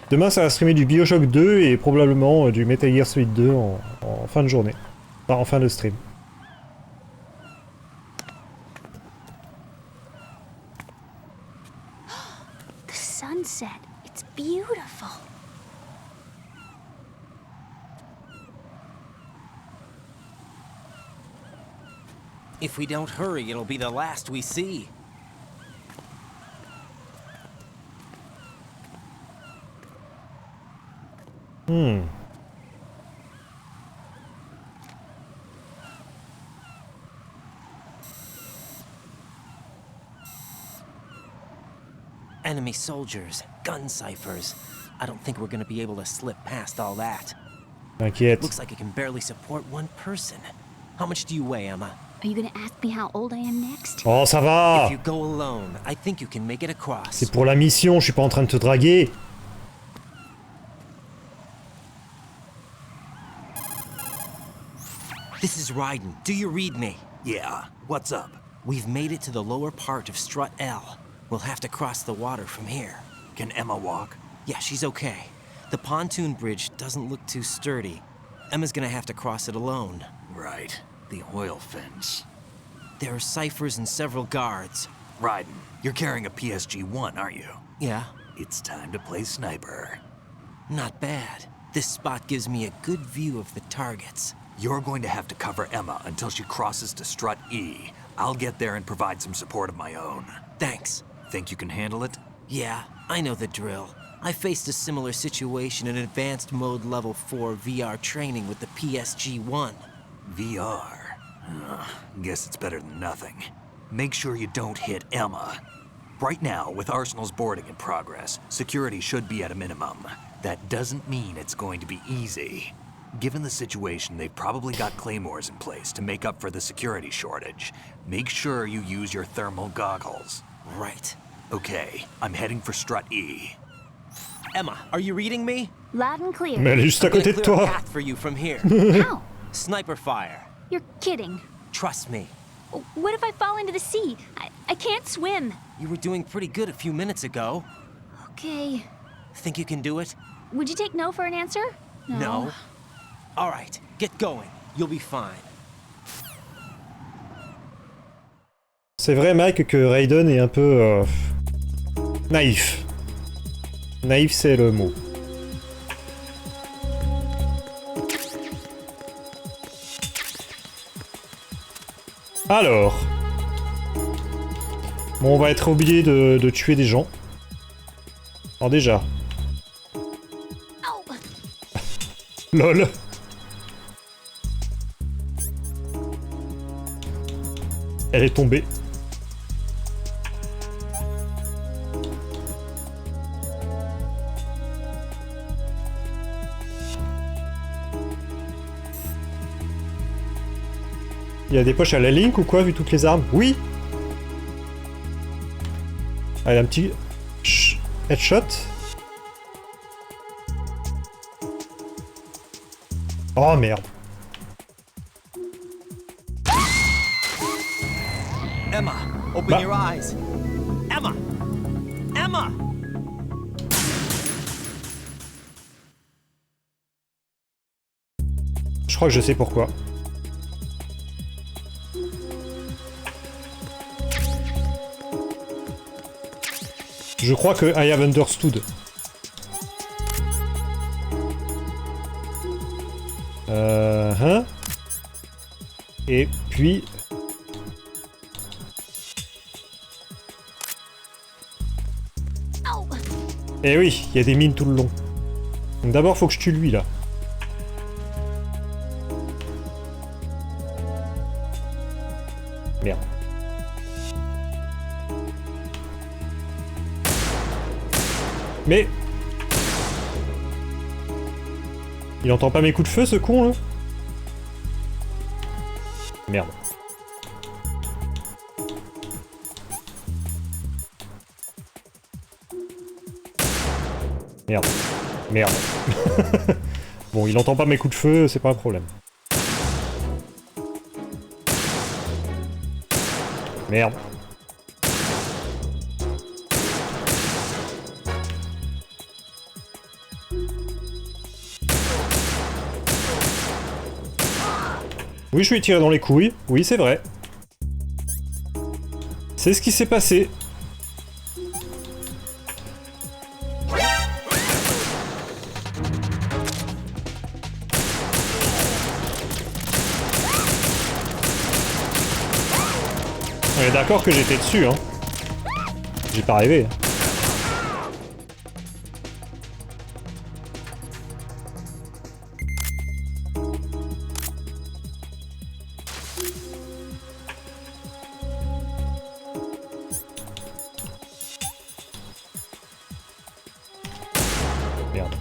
Demain, ça va streamer du Bioshock 2 et probablement du Metal Gear Solid 2 en fin de journée. Enfin, en fin de stream. The sunset. It's beautiful. If we don't hurry, it'll be the last we see. Enemy soldiers, gun ciphers. I don't think we're gonna be able to slip past all that. T'inquiète. Looks like it can barely support one person. How much do you weigh, Emma? Are you gonna ask me how old I am next? Oh, ça va! If you go alone, I think you can make it across. C'est pour la mission, je suis pas en train de te draguer. This is Raiden. Do you read me? Yeah, what's up? We've made it to the lower part of Strut L. We'll have to cross the water from here. Can Emma walk? Yeah, she's okay. The pontoon bridge doesn't look too sturdy. Emma's gonna have to cross it alone. Right. The oil fence. There are ciphers and several guards. Raiden, you're carrying a PSG-1, aren't you? Yeah, It's time to play sniper. not bad. This spot gives me a good view of the targets. You're going to have to cover Emma until she crosses to Strut E. I'll get there and provide some support of my own. Thanks. Think you can handle it? Yeah, I know the drill. I faced a similar situation in Advanced Mode Level 4 VR training with the PSG-1. VR. Guess it's better than nothing. Make sure you don't hit Emma. Right now, with Arsenal's boarding in progress, security should be at a minimum. That doesn't mean it's going to be easy. Given the situation, they've probably got claymores in place to make up for the security shortage. Make sure you use your thermal goggles. Right. Okay, I'm heading for Strut E. Emma, are you reading me? Loud and clear. Mais elle est juste à I'm gonna côté de clear a toi. path for you from here. How? Sniper fire. You're kidding. Trust me. What if I fall into the sea? I can't swim. You were doing pretty good a few minutes ago. Okay. Think you can do it? Would you take no for an answer? No. All right, get going. You'll be fine. C'est vrai, Mike, que Raiden est un peu... naïf. Naïf, c'est le mot. Alors... Bon, on va être obligé de tuer des gens. Alors déjà... Oh. LOL. Elle est tombée. Il y a des poches à la Link ou quoi, vu toutes les armes? Oui. Allez, un petit... Chut. Headshot. Oh merde. Emma, open Bah. your eyes. Emma! Emma! Je crois que je sais pourquoi. Je crois que I have understood. Hein? Et puis... Eh oui, il y a des mines tout le long. Donc d'abord, faut que je tue lui, là. Merde. Mais... Il entend pas mes coups de feu, ce con, là? Merde. Merde. Merde. Bon, il entend pas mes coups de feu, c'est pas un problème. Merde. Oui, je suis tiré dans les couilles. Oui, c'est vrai. C'est ce qui s'est passé. On est d'accord que j'étais dessus, hein. J'ai pas rêvé. Merde.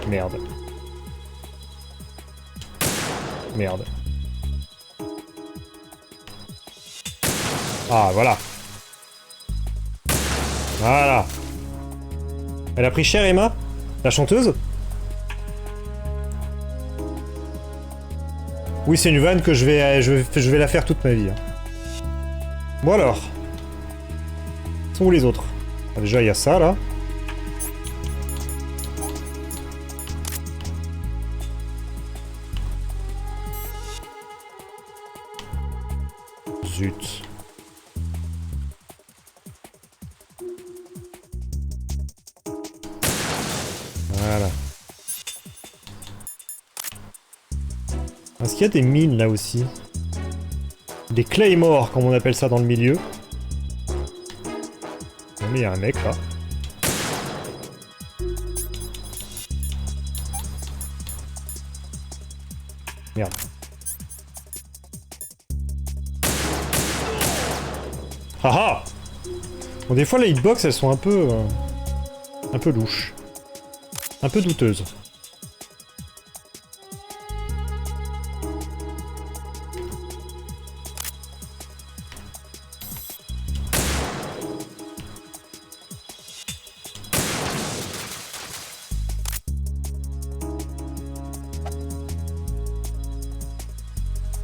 Merde. Merde. Ah, voilà. Voilà. Elle a pris cher, Emma? La chanteuse? Oui, c'est une vanne que je vais la faire toute ma vie. Bon alors. Sont où les autres? Ah, déjà, il y a ça, là. Zut. Voilà. Est-ce qu'il y a des mines là aussi? Des claymores, comme on appelle ça dans le milieu. Non mais il y a un mec là. Merde. Haha! Bon, des fois les hitbox elles sont un peu louches. Un peu douteuses.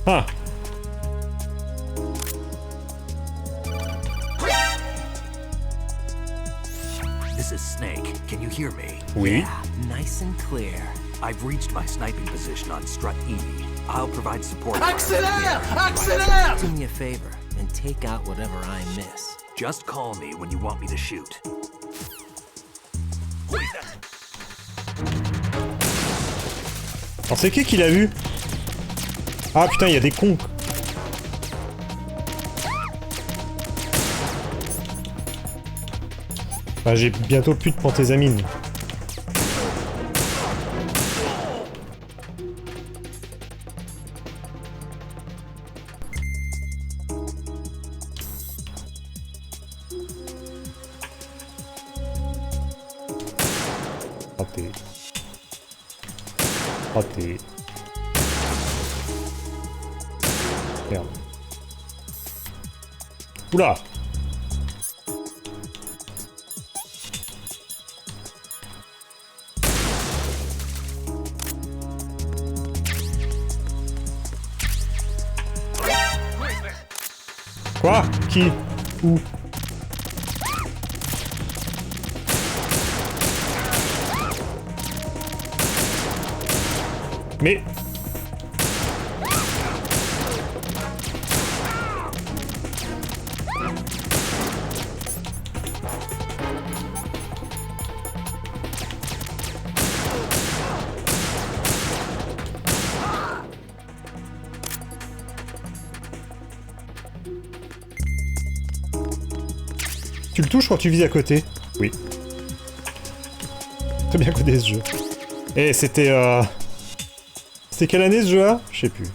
Ah! This is Snake. Can you hear me? Oui. Yeah, nice and clear. I've reached my sniping position on Strut E. I'll provide support. Do me a favor and take out whatever I miss. Just call me when you want me to shoot. Alors c'est qui l'a vu? Ah putain, il y a des cons. Bah, j'ai bientôt plus de penthésamine. Raté. Raté. Merde. Oula! Quoi? Qui? Où? Mais... Tu le touches quand tu vises à côté? Oui. Très bien codé ce jeu. Et c'était C'était quelle année ce jeu-là? Je sais plus.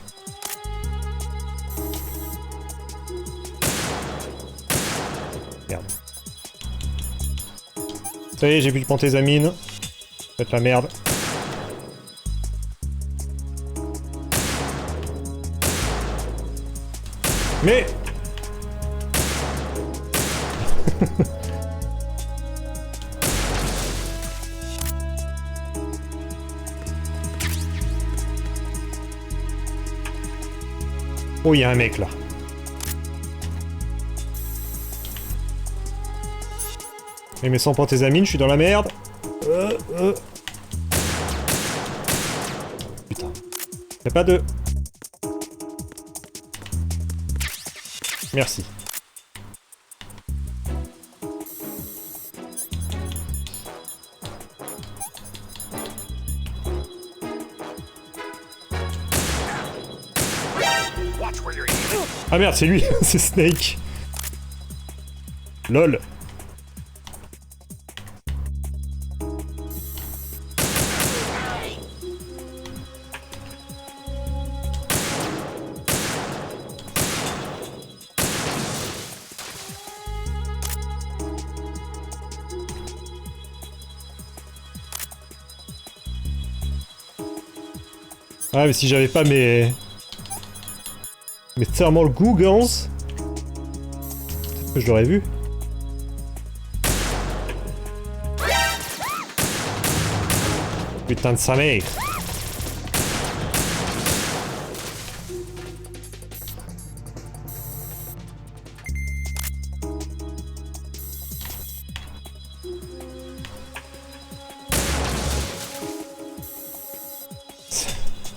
Merde. Ça y est, j'ai pu planter les mine. Faites la merde. Mais... Oh, il y a un mec là. Mais sans panthésamine, je suis dans la merde. Putain. Y'a pas de... Merci. Ah merde, c'est lui, c'est Snake. LOL. Ah mais si j'avais pas mes thermal googles, peut-être que je l'aurais vu. Putain de sa mère.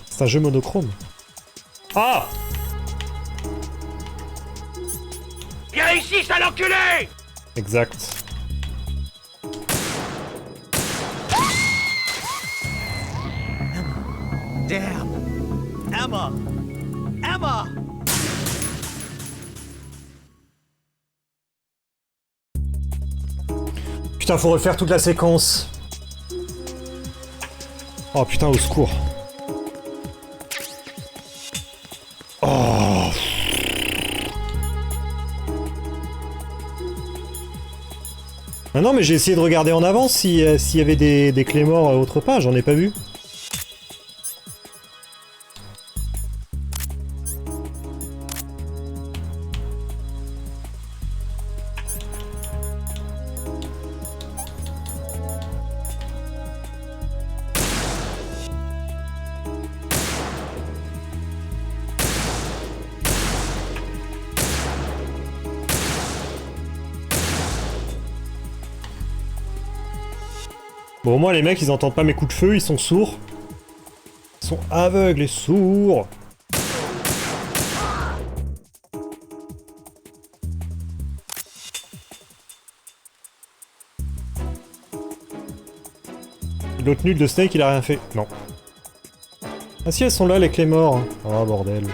C'est un jeu monochrome. Ah! Viens ici, sale enculé! Exact. Damn! Emma! Emma! Putain, faut refaire toute la séquence. Oh putain, au secours. Oh. Ah non, mais j'ai essayé de regarder en avance s'il y avait des clés morts autre part, j'en ai pas vu. Bon, au moins les mecs ils entendent pas mes coups de feu, ils sont sourds. Ils sont aveugles et sourds. L'autre nul de Snake il a rien fait. Non. Ah si, elles sont là les clés morts. Oh bordel.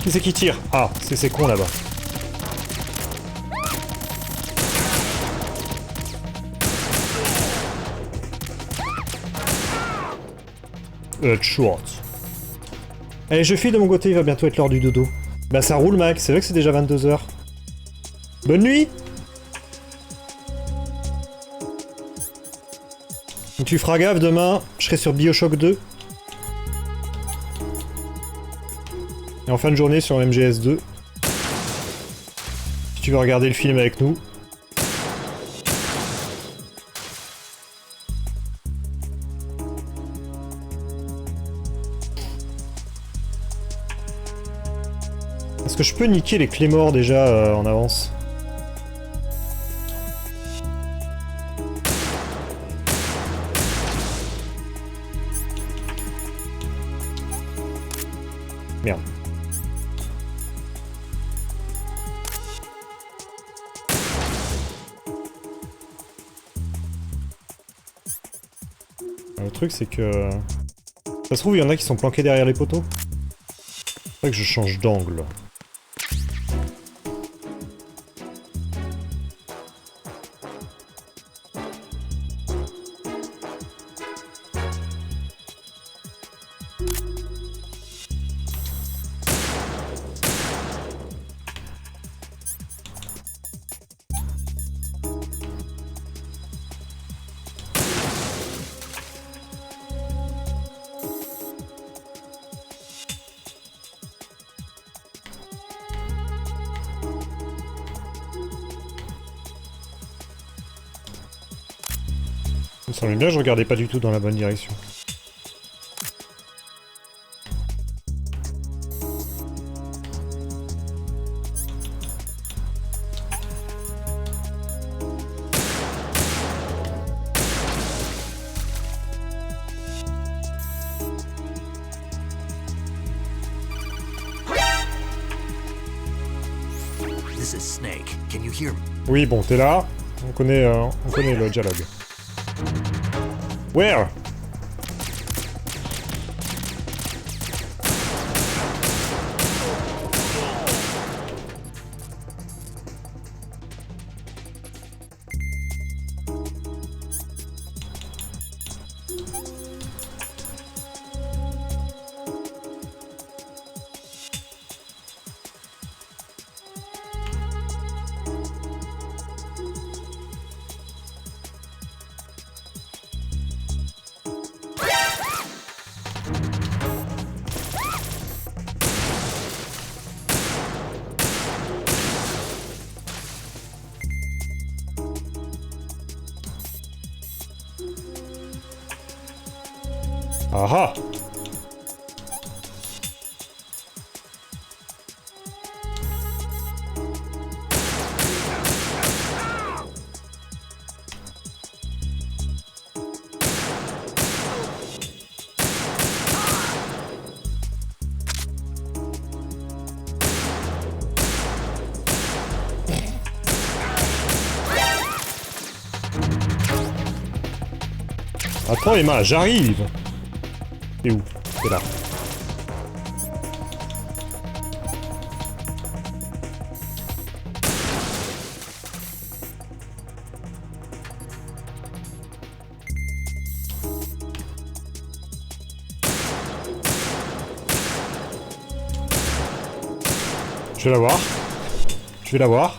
Qui c'est qui tire? Ah, c'est ces cons là-bas. Headshot. Allez, je file de mon côté, il va bientôt être l'heure du dodo. Bah ça roule, mec, c'est vrai que c'est déjà 22h. Bonne nuit! Donc tu feras gaffe, demain, je serai sur BioShock 2. Et en fin de journée sur MGS2. tu veux regarder le film avec nous. Est-ce que je peux niquer les clés morts déjà en avance? Merde. Le truc c'est que... Ça se trouve il y en a qui sont planqués derrière les poteaux. Faudrait que je change d'angle. Il me semblait bien que je regardais pas du tout dans la bonne direction. This is Snake. Can you hear me? Oui, bon, t'es là. On connaît le dialogue. Where? Aha! Attends Emma, j'arrive! T'es où? T'es là. Je vais la voir. Je vais la voir.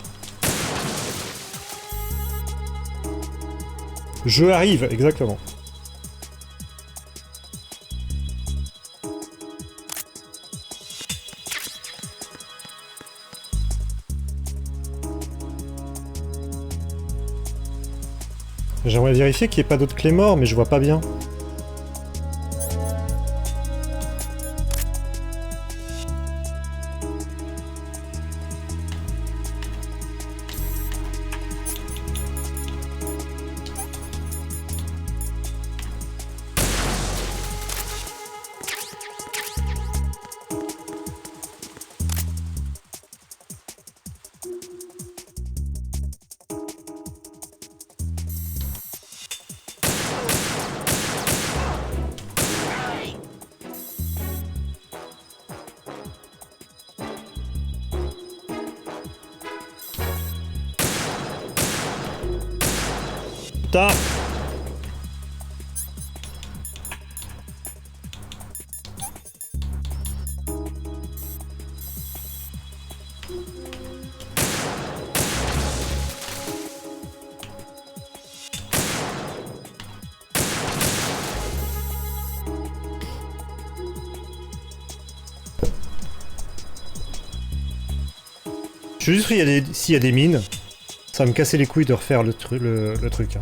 Je arrive, exactement. J'aimerais vérifier qu'il n'y ait pas d'autres clés morts, mais je vois pas bien. Putain! Je veux juste s'il y a des mines. Ça va me casser les couilles de refaire le truc. Hein.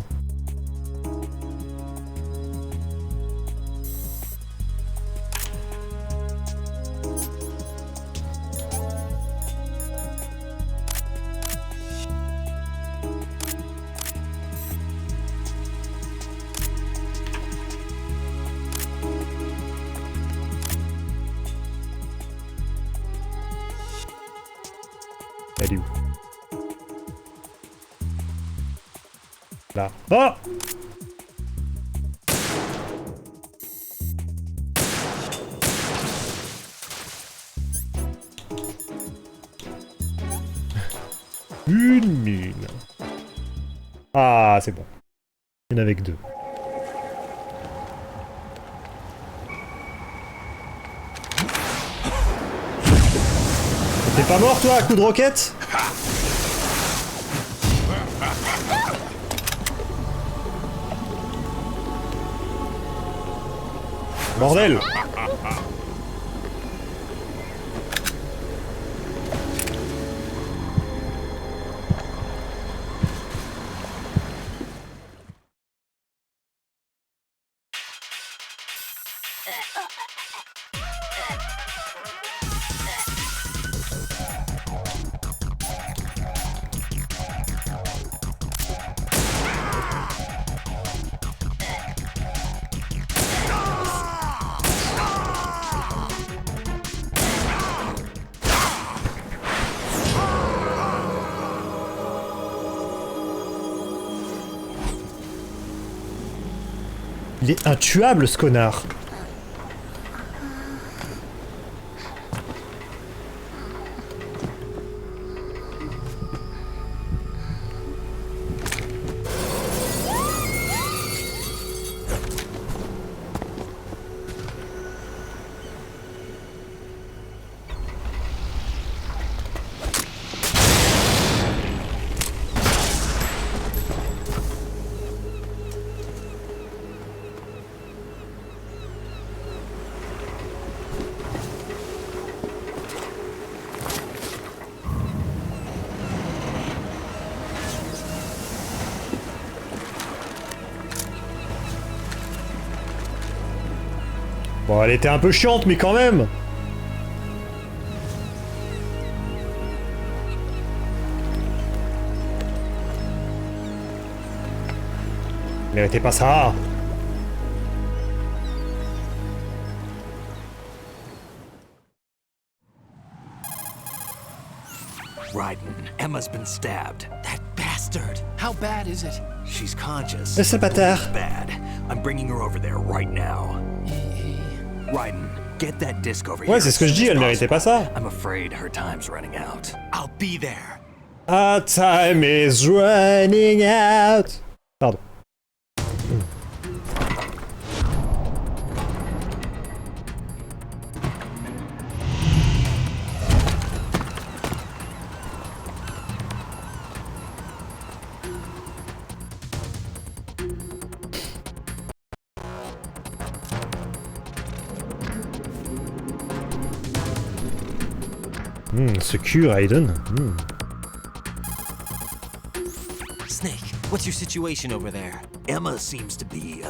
Elle est où? Là. Oh! Une mine. Ah, c'est bon. Il y en a avec 2. T'es pas mort, toi, à coup de roquette? Bordel! Il est intuable, ce connard. Bon, elle était un peu chiante, mais quand même. Méritez pas ça. Raiden, Emma's been stabbed. That bastard! How bad is it? She's conscious. Laisse le bâtard. Bad. I'm bringing her over there right now. Raiden, get that disc over here. Ouais, c'est ce que je dis, elle méritait pas ça. I'm afraid her time's running out. I'll be there. Our time is running out. Pardon. Secure, Aiden. Snake, what's your situation over there? Emma seems to be,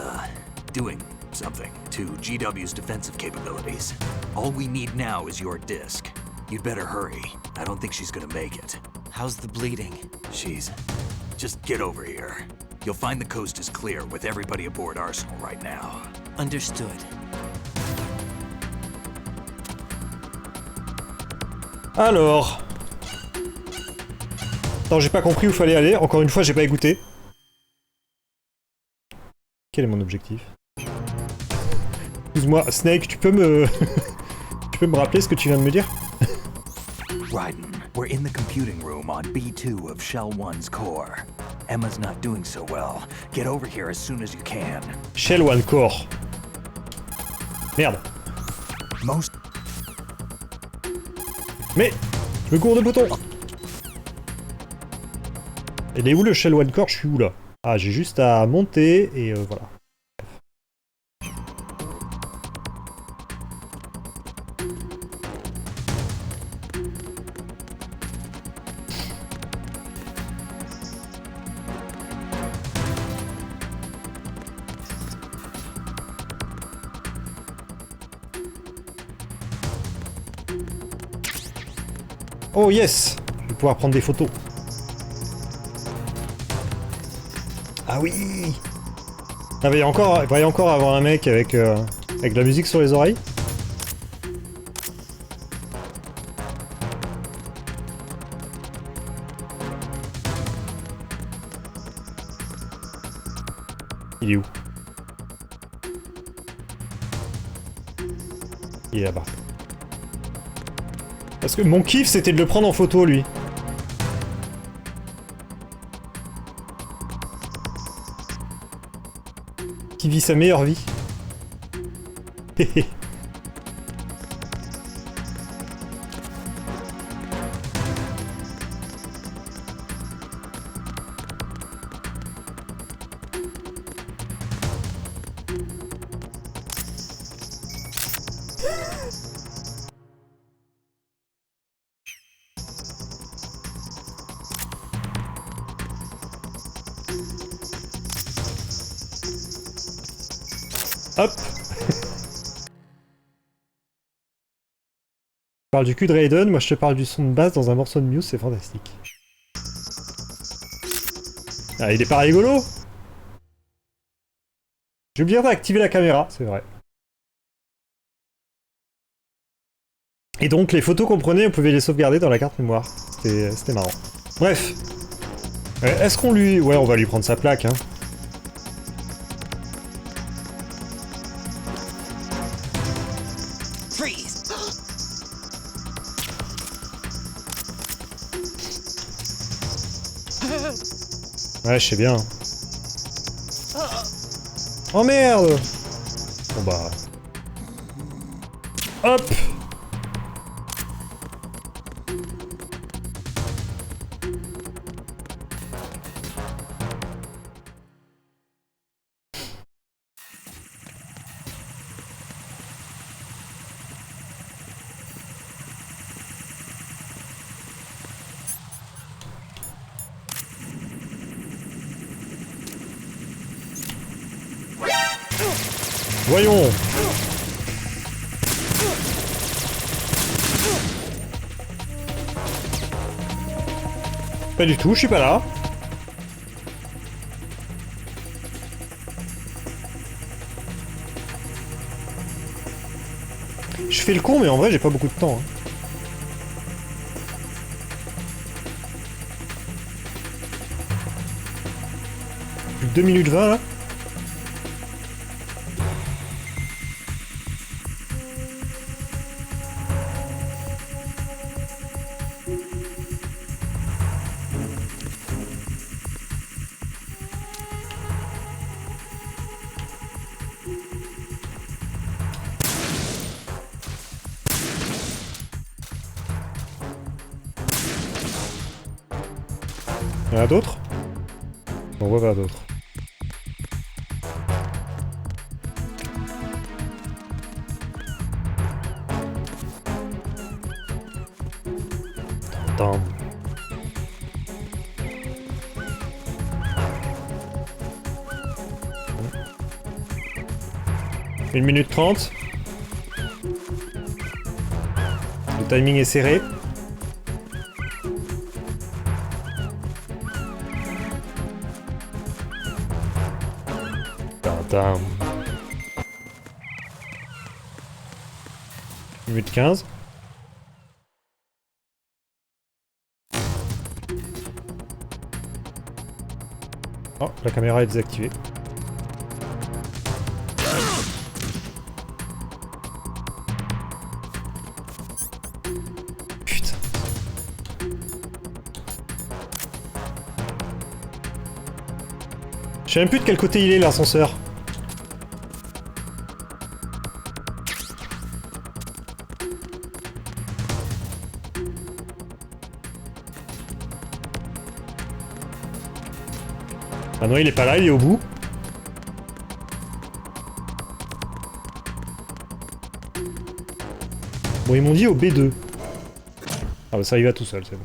doing something to GW's defensive capabilities. All we need now is your disc. You'd better hurry. I don't think she's gonna make it. How's the bleeding? She's... Just get over here. You'll find the coast is clear with everybody aboard Arsenal right now. Understood. Alors... Attends, j'ai pas compris où fallait aller. Encore une fois, j'ai pas écouté. Quel est mon objectif? Excuse-moi, Snake, tu peux me... tu peux me rappeler ce que tu viens de me dire? Raiden, we're in the computing room on B2 of Shell 1's core. Emma's not doing so well. Get over here as soon as you can. Shell 1 core. Merde. Most... Mais je me cours de bouton. Il est où le Shell 1 core? Je suis où là? Ah, j'ai juste à monter et voilà. Oh yes! Je vais pouvoir prendre des photos. Ah oui! Ah, il va y encore avoir un mec avec de la musique sur les oreilles. Il est où? Il est là-bas. Parce que mon kiff, c'était de le prendre en photo, lui. Qui vit sa meilleure vie. Hop. Je parle du cul de Raiden, moi je te parle du son de basse dans un morceau de Muse, c'est fantastique. Ah, il est pas rigolo. J'ai oublié d'activer la caméra, c'est vrai. Et donc les photos qu'on prenait, on pouvait les sauvegarder dans la carte mémoire. C'était marrant. Bref. Est-ce qu'on lui... Ouais, on va lui prendre sa plaque, hein. Ouais, je sais bien. Oh merde! Bon bah... Hop! Voyons. Pas du tout, je suis pas là. Je fais le con, mais en vrai, j'ai pas beaucoup de temps. Hein. Plus que 2 minutes 20 là. Il y en a d'autres? On voit pas d'autres. Attends. Une minute 30. Le timing est serré. Tintin. Minute 15. Oh, la caméra est désactivée. Putain. Je sais même plus de quel côté il est l'ascenseur. Ah non, il est pas là, il est au bout. Bon, ils m'ont dit au B2. Ah bah ça y va tout seul, c'est bon.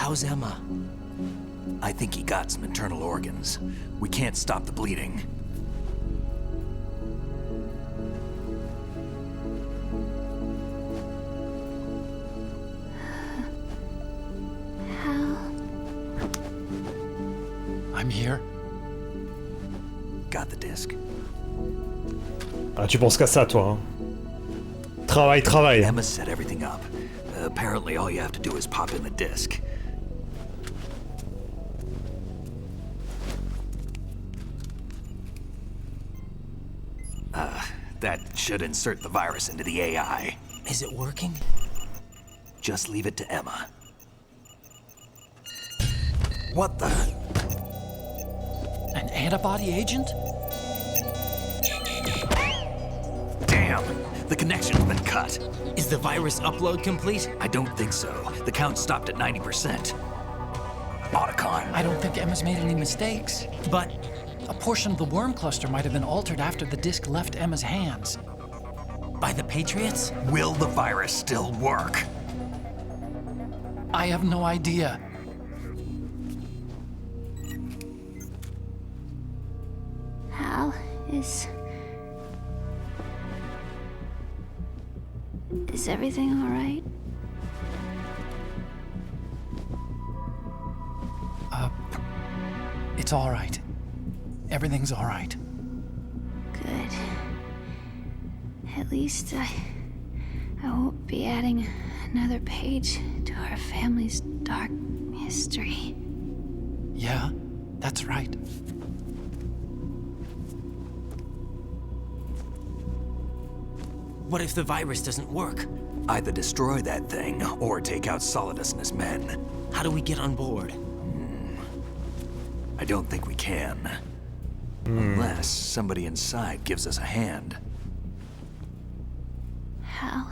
How's Emma? I think he got some internal organs. We can't stop the bleeding. I'm here. Got the disc. Ah, tu penses qu'à ça, toi, hein. Travail, travail. Emma set everything up. Apparently all you have to do is pop in the disc. That should insert the virus into the AI. Is it working? Just leave it to Emma. What the? An antibody agent? Damn! The connection's been cut. Is the virus upload complete? I don't think so. The count stopped at 90%. Otacon. I don't think Emma's made any mistakes. But A portion of the worm cluster might have been altered after the disc left Emma's hands. by the Patriots? Will the virus still work? I have no idea. Hal, is everything all right? It's all right. Everything's all right. Good. At least I won't be adding another page to our family's dark history. Yeah, that's right. What if the virus doesn't work? Either destroy that thing, or take out Solidus and his men. How do we get on board? I don't think we can. Unless somebody inside gives us a hand. Hal,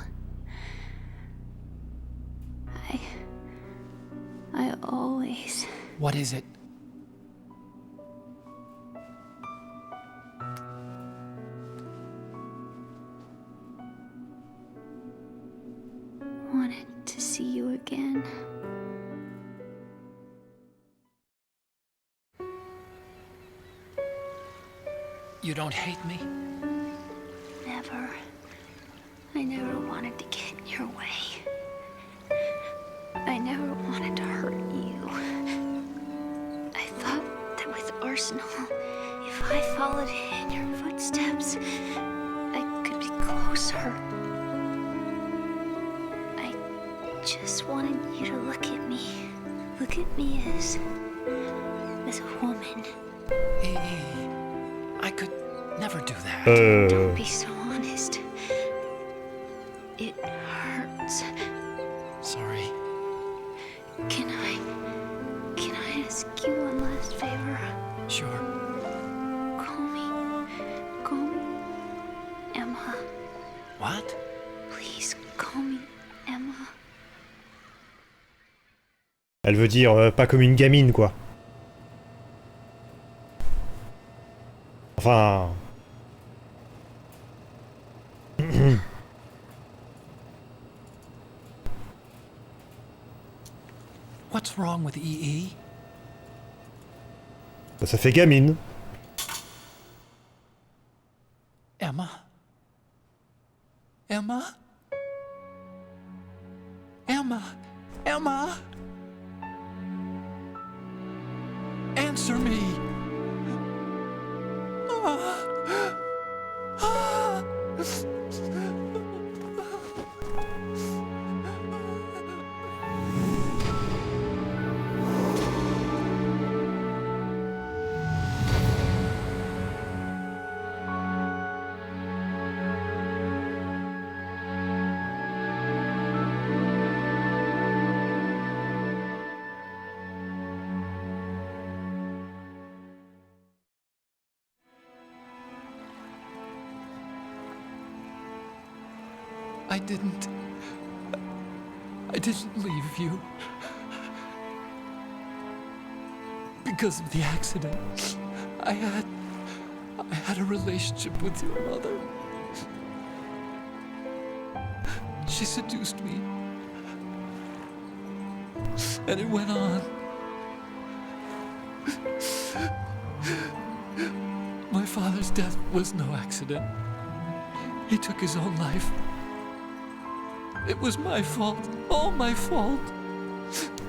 I always... What is it? wanted to see you again. You don't hate me? Never. I never wanted to get in your way. I never wanted to hurt you. I thought that with Arsenal, if I followed in your footsteps, I could be closer. I just wanted you to look at me. Look at me as a woman. I could never do that. Don't be so honest. It hurts. Sorry. Can I ask you one last favor? Sure. Call me Emma. What? Please call me Emma. Elle veut dire pas comme une gamine, quoi. Enfin... What's wrong with EE? Ça fait gamine. Emma? Emma? Emma? Emma? Answer me! I didn't leave you. Because of the accident, I had a relationship with your mother. She seduced me. And it went on. My father's death was no accident. He took his own life. It was my fault, all my fault.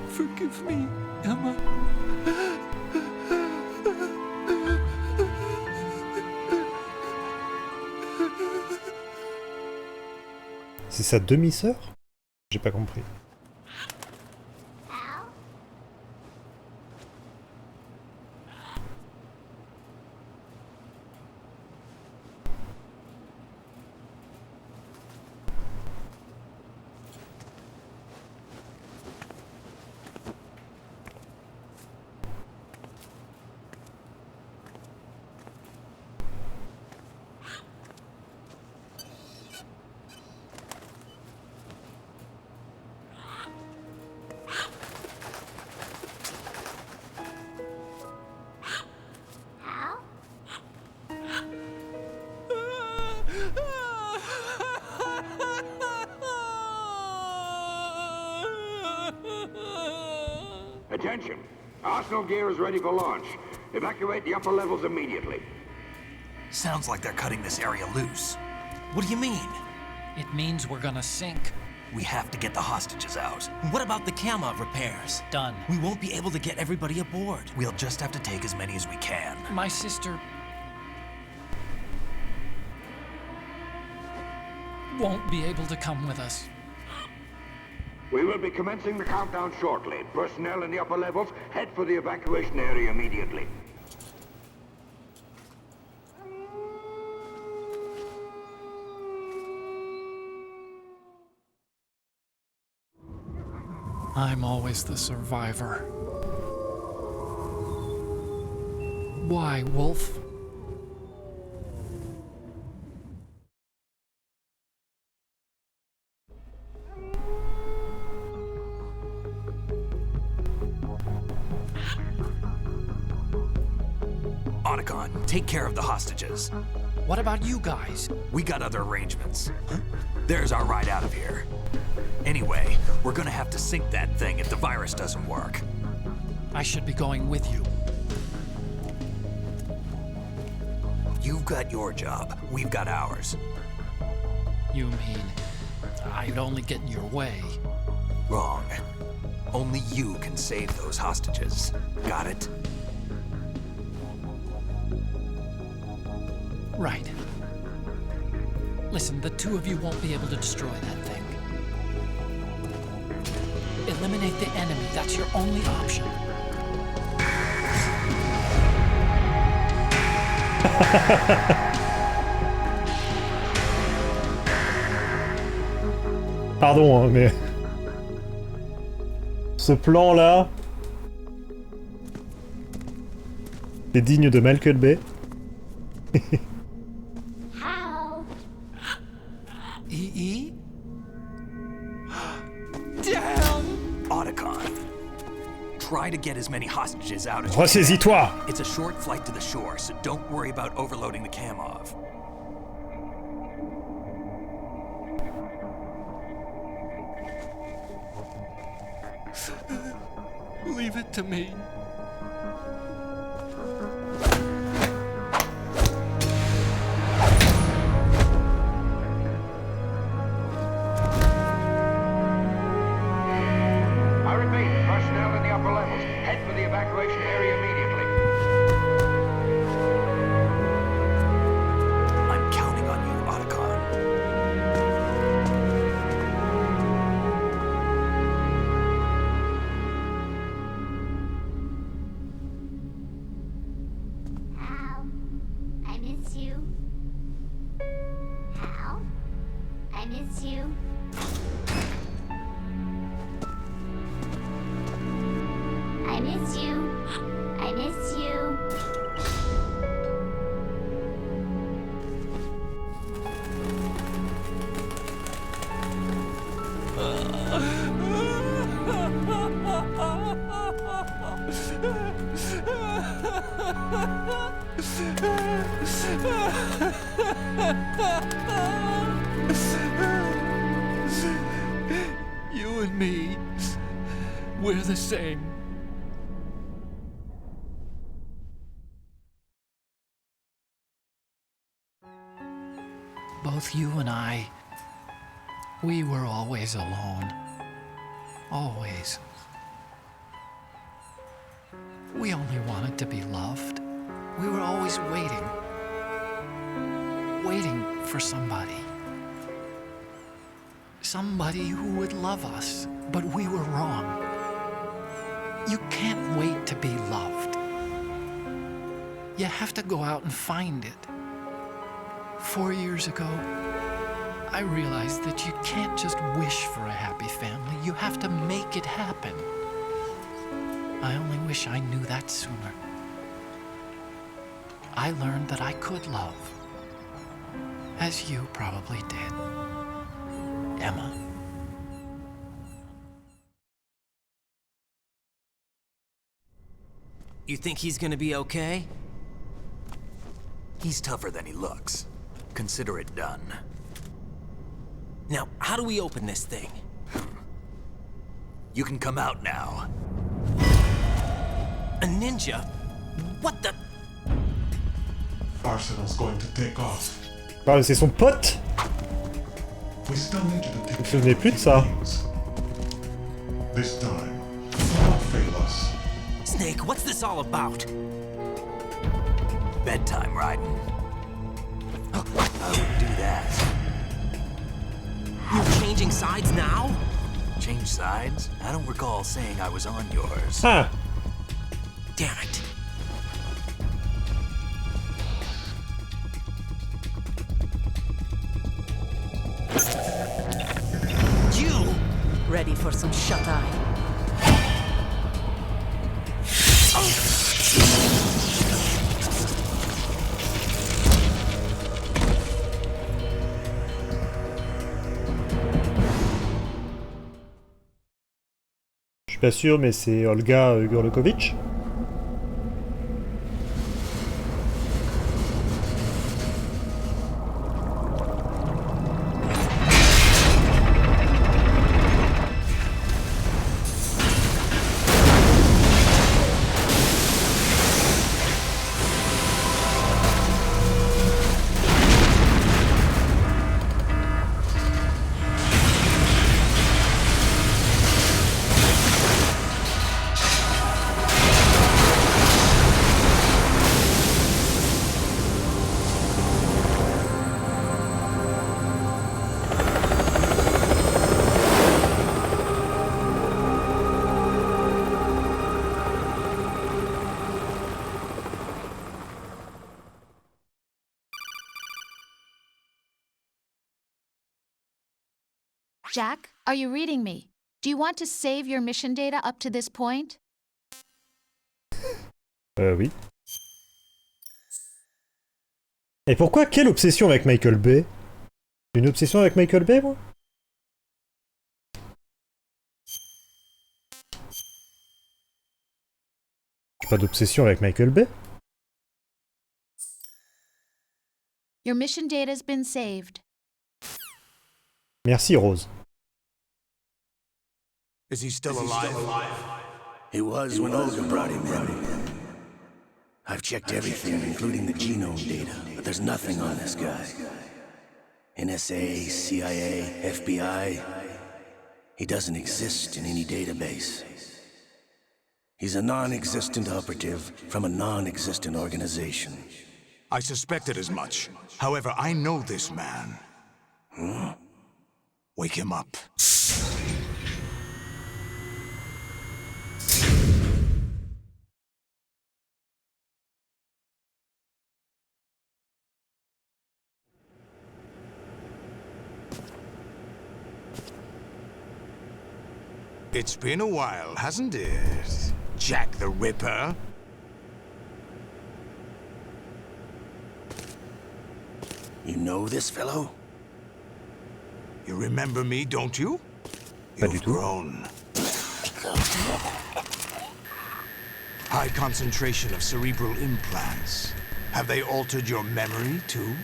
Forgive me, Emma. C'est sa demi-sœur? J'ai pas compris. Attention! Arsenal gear is ready for launch. Evacuate the upper levels immediately. Sounds like they're cutting this area loose. What do you mean? It means we're gonna sink. We have to get the hostages out. What about the camo repairs? Done. We won't be able to get everybody aboard. We'll just have to take as many as we can. My sister won't be able to come with us. We will be commencing the countdown shortly. Personnel in the upper levels, head for the evacuation area immediately. I'm always the survivor. Why, Wolf? Otacon, take care of the hostages. What about you guys? We got other arrangements. There's our ride out of here. Anyway, we're gonna have to sink that thing if the virus doesn't work. I should be going with you. You've got your job, we've got ours. You mean I'd only get in your way? Wrong. Only you can save those hostages. Got it? Right. Listen, the two of you won't be able to destroy that thing. Eliminate the enemy. That's your only option. Pardon, hein, mais... Ce plan-là... est digne de Malcolm Bay. EE? Damn! Otacon. Try to get as many hostages out as you Ressaisis-toi! can. It's a short flight to the shore, so don't worry about overloading the Kamov. Leave it to me. I repeat, personnel in the upper levels, head for the evacuation area immediately. I'm counting on you, Otacon. Hal, I miss you. Hal, I miss you. I miss you. I miss you. You and me, we're the same. Both you and I, we were always alone. Always. We only wanted to be loved. We were always waiting. Waiting for somebody. Somebody who would love us, but we were wrong. You can't wait to be loved. You have to go out and find it. 4 years ago, I realized that you can't just wish for a happy family. You have to make it happen. I only wish I knew that sooner. I learned that I could love, as you probably did, Emma. You think he's gonna be okay? He's tougher than he looks. Consider it done. Now, how do we open this thing? You can come out now. A ninja? What the? Arsenal's going to take off. Ah, c'est son pote. We still need you to take Je me souvenais plus de ça. This time, don't fail us. Snake, what's this all about? Bedtime, Raiden. I would do that. You're changing sides now? Change sides? I don't recall saying I was on yours. Ah. Damn it. You! Ready for some shut-eye? Je suis pas sûr, mais c'est Olga Gurlukovitch. Jack, are you reading me? Do you want to save your mission data up to this point? Oui. Et pourquoi quelle obsession avec Michael Bay? Une obsession avec Michael Bay, moi? J'ai pas d'obsession avec Michael Bay. Your mission data's been saved. Merci, Rose. Is he still alive? He was when Olga brought him in. I've checked everything, including the genome data, but there's nothing on this guy. NSA, CIA, FBI. He doesn't exist in any database. He's a non-existent operative from a non-existent organization. I suspected as much. However, I know this man. Huh? Wake him up. It's been a while, hasn't it? Jack the Ripper? You know this fellow? You remember me, don't you? You've grown. High concentration of cerebral implants. Have they altered your memory, too?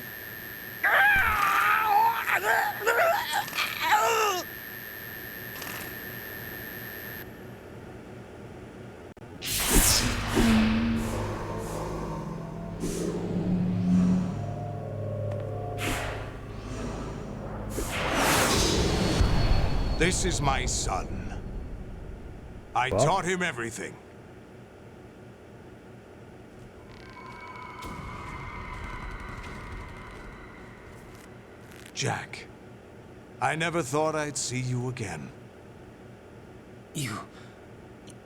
This is my son. I What? taught him everything. Jack, I never thought I'd see you again. You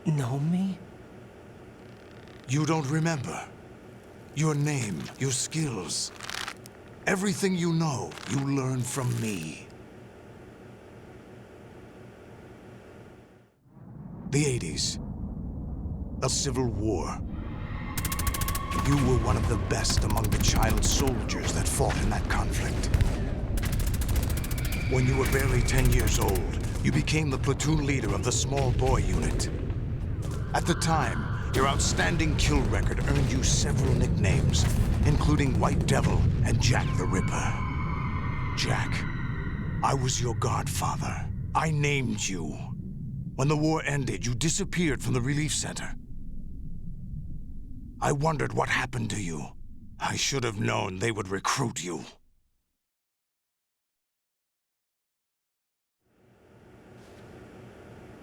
know me? You don't remember. Your name, your skills. Everything you know, you learned from me. The 80s. A civil war. You were one of the best among the child soldiers that fought in that conflict. When you were barely 10 years old, you became the platoon leader of the small boy unit. At the time, your outstanding kill record earned you several nicknames, including White Devil and Jack the Ripper. Jack, I was your godfather. I named you. When the war ended, you disappeared from the relief center. I wondered what happened to you. I should have known they would recruit you.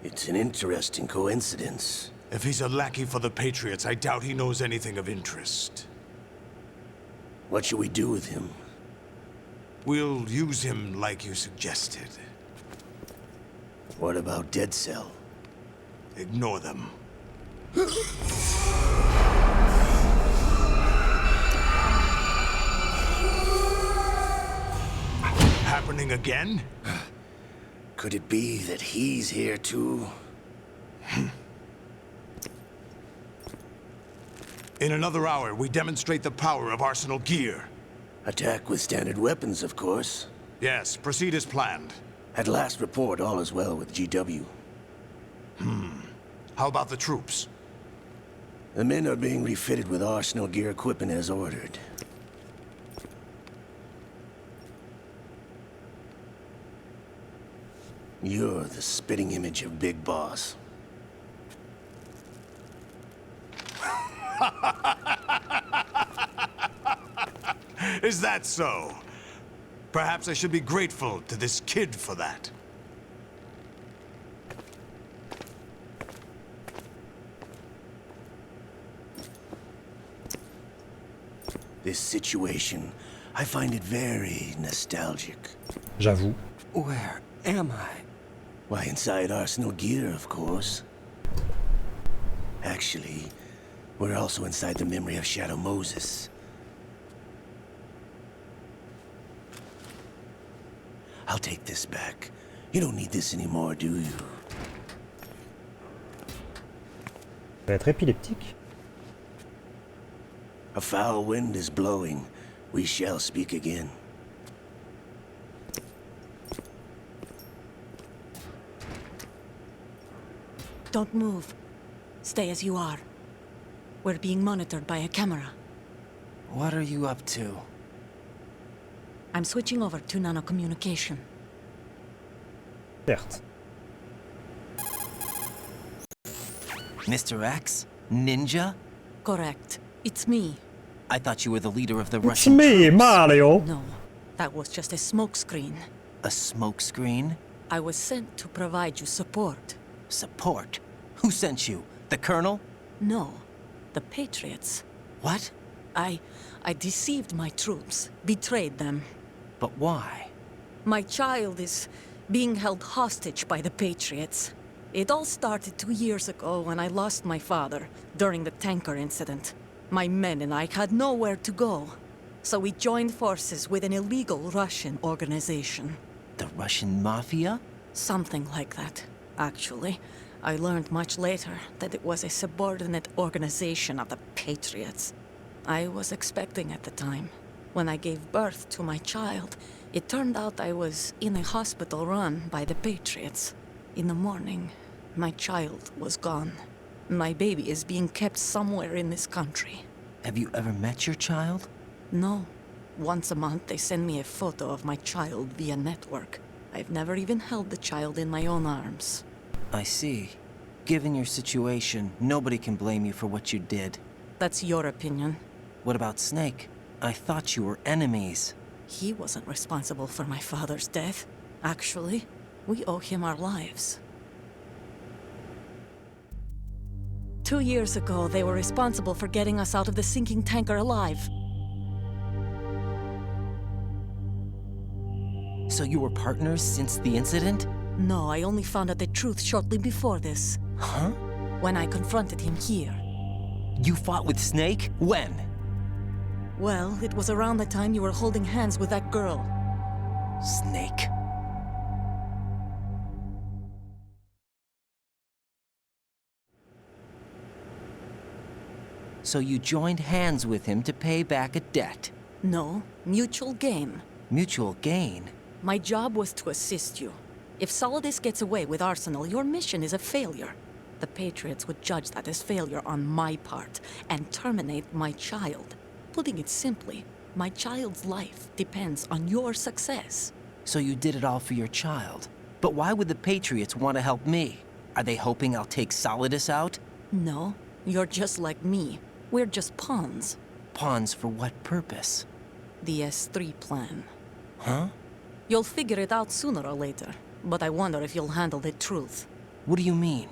It's an interesting coincidence. If he's a lackey for the Patriots, I doubt he knows anything of interest. What should we do with him? We'll use him like you suggested. What about Dead Cell? Ignore them. Happening again? Could it be that he's here too? In another hour, we demonstrate the power of Arsenal gear. Attack with standard weapons, of course. Yes, proceed as planned. At last report, all is well with GW. How about the troops? The men are being refitted with Arsenal gear equipment as ordered. You're the spitting image of Big Boss. Is that so? Perhaps I should be grateful to this kid for that. This situation, I find it very nostalgic. J'avoue. Where am I? Why, inside Arsenal gear, of course. Actually, we're also inside the memory of Shadow Moses. I'll take this back. You don't need this anymore, do you? Ça va être épileptique. A foul wind is blowing. We shall speak again. Don't move. Stay as you are. We're being monitored by a camera. What are you up to? I'm switching over to nanocommunication. Certes. Mr. X? Ninja? Correct. It's me. I thought you were the leader of the It's Russian me, troops. Mario. No, that was just a smokescreen. A smokescreen? I was sent to provide you support. Support? Who sent you? The Colonel? No, the Patriots. What? I deceived my troops, betrayed them. But why? My child is being held hostage by the Patriots. It all started 2 years ago when I lost my father during the tanker incident. My men and I had nowhere to go, so we joined forces with an illegal Russian organization. The Russian Mafia? Something like that, actually. I learned much later that it was a subordinate organization of the Patriots. I was expecting at the time. When I gave birth to my child, it turned out I was in a hospital run by the Patriots. In the morning, my child was gone. My baby is being kept somewhere in this country. Have you ever met your child? No. Once a month, they send me a photo of my child via network. I've never even held the child in my own arms. I see. Given your situation, nobody can blame you for what you did. That's your opinion. What about Snake? I thought you were enemies. He wasn't responsible for my father's death, actually. We owe him our lives. 2 years ago, they were responsible for getting us out of the sinking tanker alive. So you were partners since the incident? No, I only found out the truth shortly before this. Huh? When I confronted him here. You fought with Snake? When? Well, it was around the time you were holding hands with that girl. Snake. So you joined hands with him to pay back a debt? No, mutual gain. Mutual gain? My job was to assist you. If Solidus gets away with Arsenal, your mission is a failure. The Patriots would judge that as failure on my part and terminate my child. Putting it simply, my child's life depends on your success. So you did it all for your child. But why would the Patriots want to help me? Are they hoping I'll take Solidus out? No, you're just like me. We're just pawns. Pawns for what purpose? The S3 plan. Huh? You'll figure it out sooner or later, but I wonder if you'll handle the truth. What do you mean?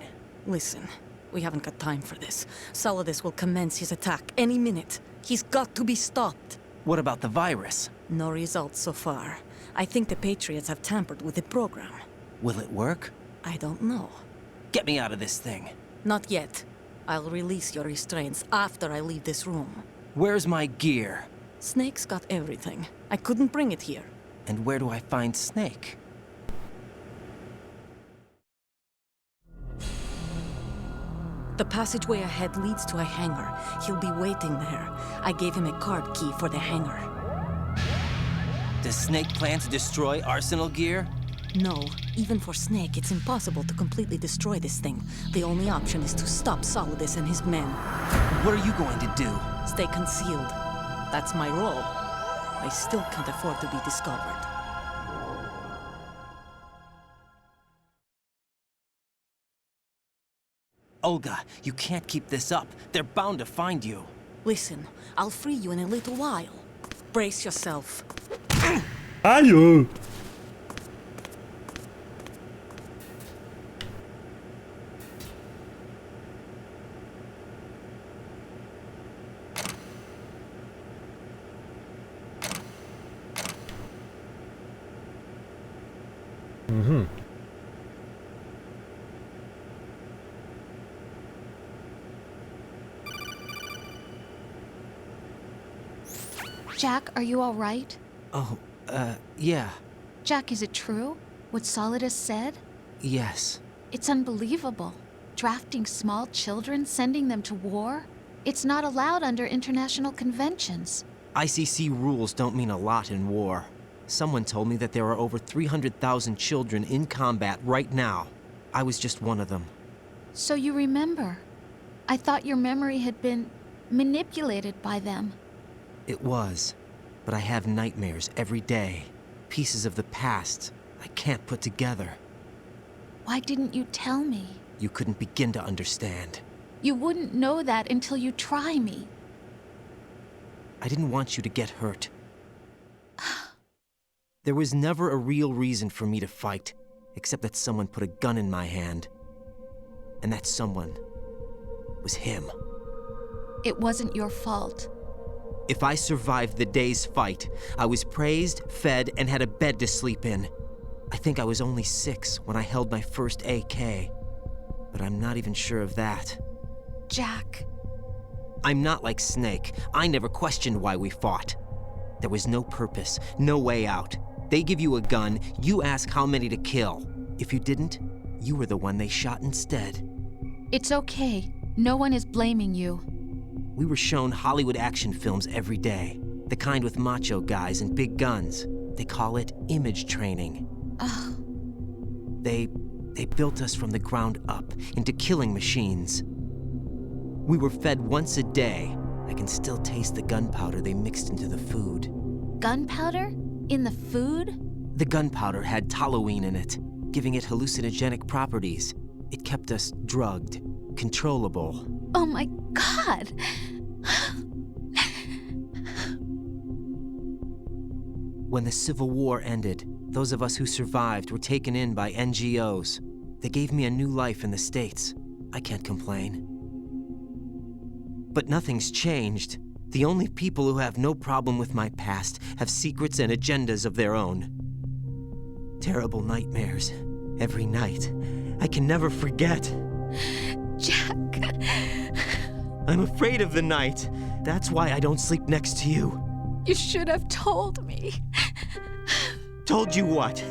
Listen, we haven't got time for this. Solidus will commence his attack any minute. He's got to be stopped. What about the virus? No results so far. I think the Patriots have tampered with the program. Will it work? I don't know. Get me out of this thing. Not yet. I'll release your restraints after I leave this room. Where's my gear? Snake's got everything. I couldn't bring it here. And where do I find Snake? The passageway ahead leads to a hangar. He'll be waiting there. I gave him a card key for the hangar. Does Snake plan to destroy Arsenal gear? No. Even for Snake, it's impossible to completely destroy this thing. The only option is to stop Solidus and his men. What are you going to do? Stay concealed. That's my role. I still can't afford to be discovered. Olga, you can't keep this up. They're bound to find you. Listen, I'll free you in a little while. Brace yourself. Aïe! Jack, are you all right? Oh, yeah. Jack, is it true? What Solidus said? Yes. It's unbelievable. Drafting small children, sending them to war? It's not allowed under international conventions. ICC rules don't mean a lot in war. Someone told me that there are over 300,000 children in combat right now. I was just one of them. So you remember. I thought your memory had been manipulated by them. It was, but I have nightmares every day. Pieces of the past I can't put together. Why didn't you tell me? You couldn't begin to understand. You wouldn't know that until you try me. I didn't want you to get hurt. There was never a real reason for me to fight, except that someone put a gun in my hand. And that someone was him. It wasn't your fault. If I survived the day's fight, I was praised, fed, and had a bed to sleep in. I think I was only 6 when I held my first AK. But I'm not even sure of that. Jack. I'm not like Snake. I never questioned why we fought. There was no purpose, no way out. They give you a gun, you ask how many to kill. If you didn't, you were the one they shot instead. It's okay. No one is blaming you. We were shown Hollywood action films every day. The kind with macho guys and big guns. They call it image training. They built us from the ground up into killing machines. We were fed once a day. I can still taste the gunpowder they mixed into the food. Gunpowder? In the food? The gunpowder had toluene in it, giving it hallucinogenic properties. It kept us drugged, controllable. Oh my God! When the Civil War ended, those of us who survived were taken in by NGOs. They gave me a new life in the States. I can't complain. But nothing's changed. The only people who have no problem with my past have secrets and agendas of their own. Terrible nightmares. Every night. I can never forget. Jack. I'm afraid of the night. That's why I don't sleep next to you. You should have told me. Told you what?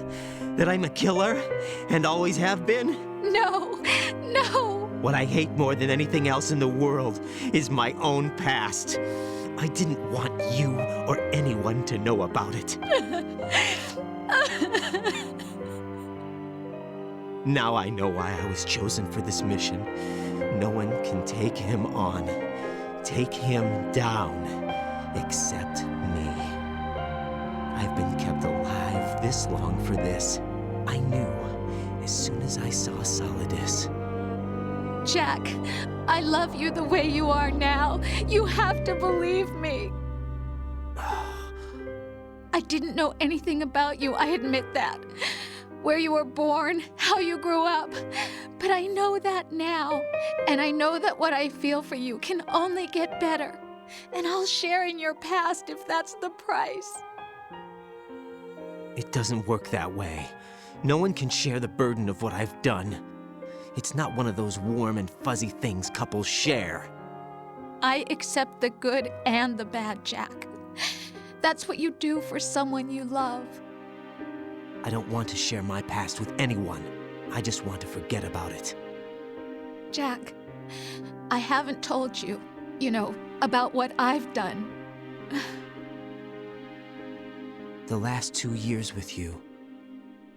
That I'm a killer? And always have been? No, no. What I hate more than anything else in the world is my own past. I didn't want you or anyone to know about it. Now I know why I was chosen for this mission. No one can take him on, take him down, except me. I've been kept alive this long for this. I knew as soon as I saw Solidus. Jack, I love you the way you are now. You have to believe me. I didn't know anything about you, I admit that. Where you were born, how you grew up. But I know that now. And I know that what I feel for you can only get better. And I'll share in your past if that's the price. It doesn't work that way. No one can share the burden of what I've done. It's not one of those warm and fuzzy things couples share. I accept the good and the bad, Jack. That's what you do for someone you love. I don't want to share my past with anyone. I just want to forget about it. Jack, I haven't told you, about what I've done. The last 2 years with you,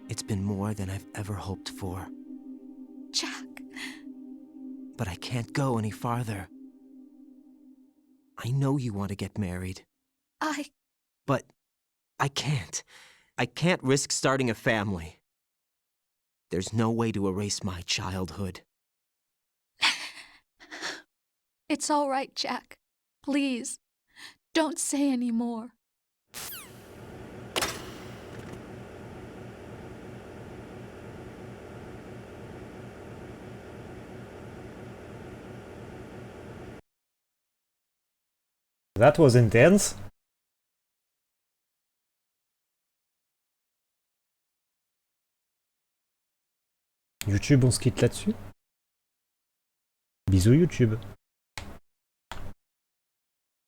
it's been more than I've ever hoped for. Jack. But I can't go any farther. I know you want to get married. But I can't. I can't risk starting a family. There's no way to erase my childhood. It's all right, Jack. Please, don't say any more. That was intense. YouTube, on se quitte là-dessus. Bisous YouTube.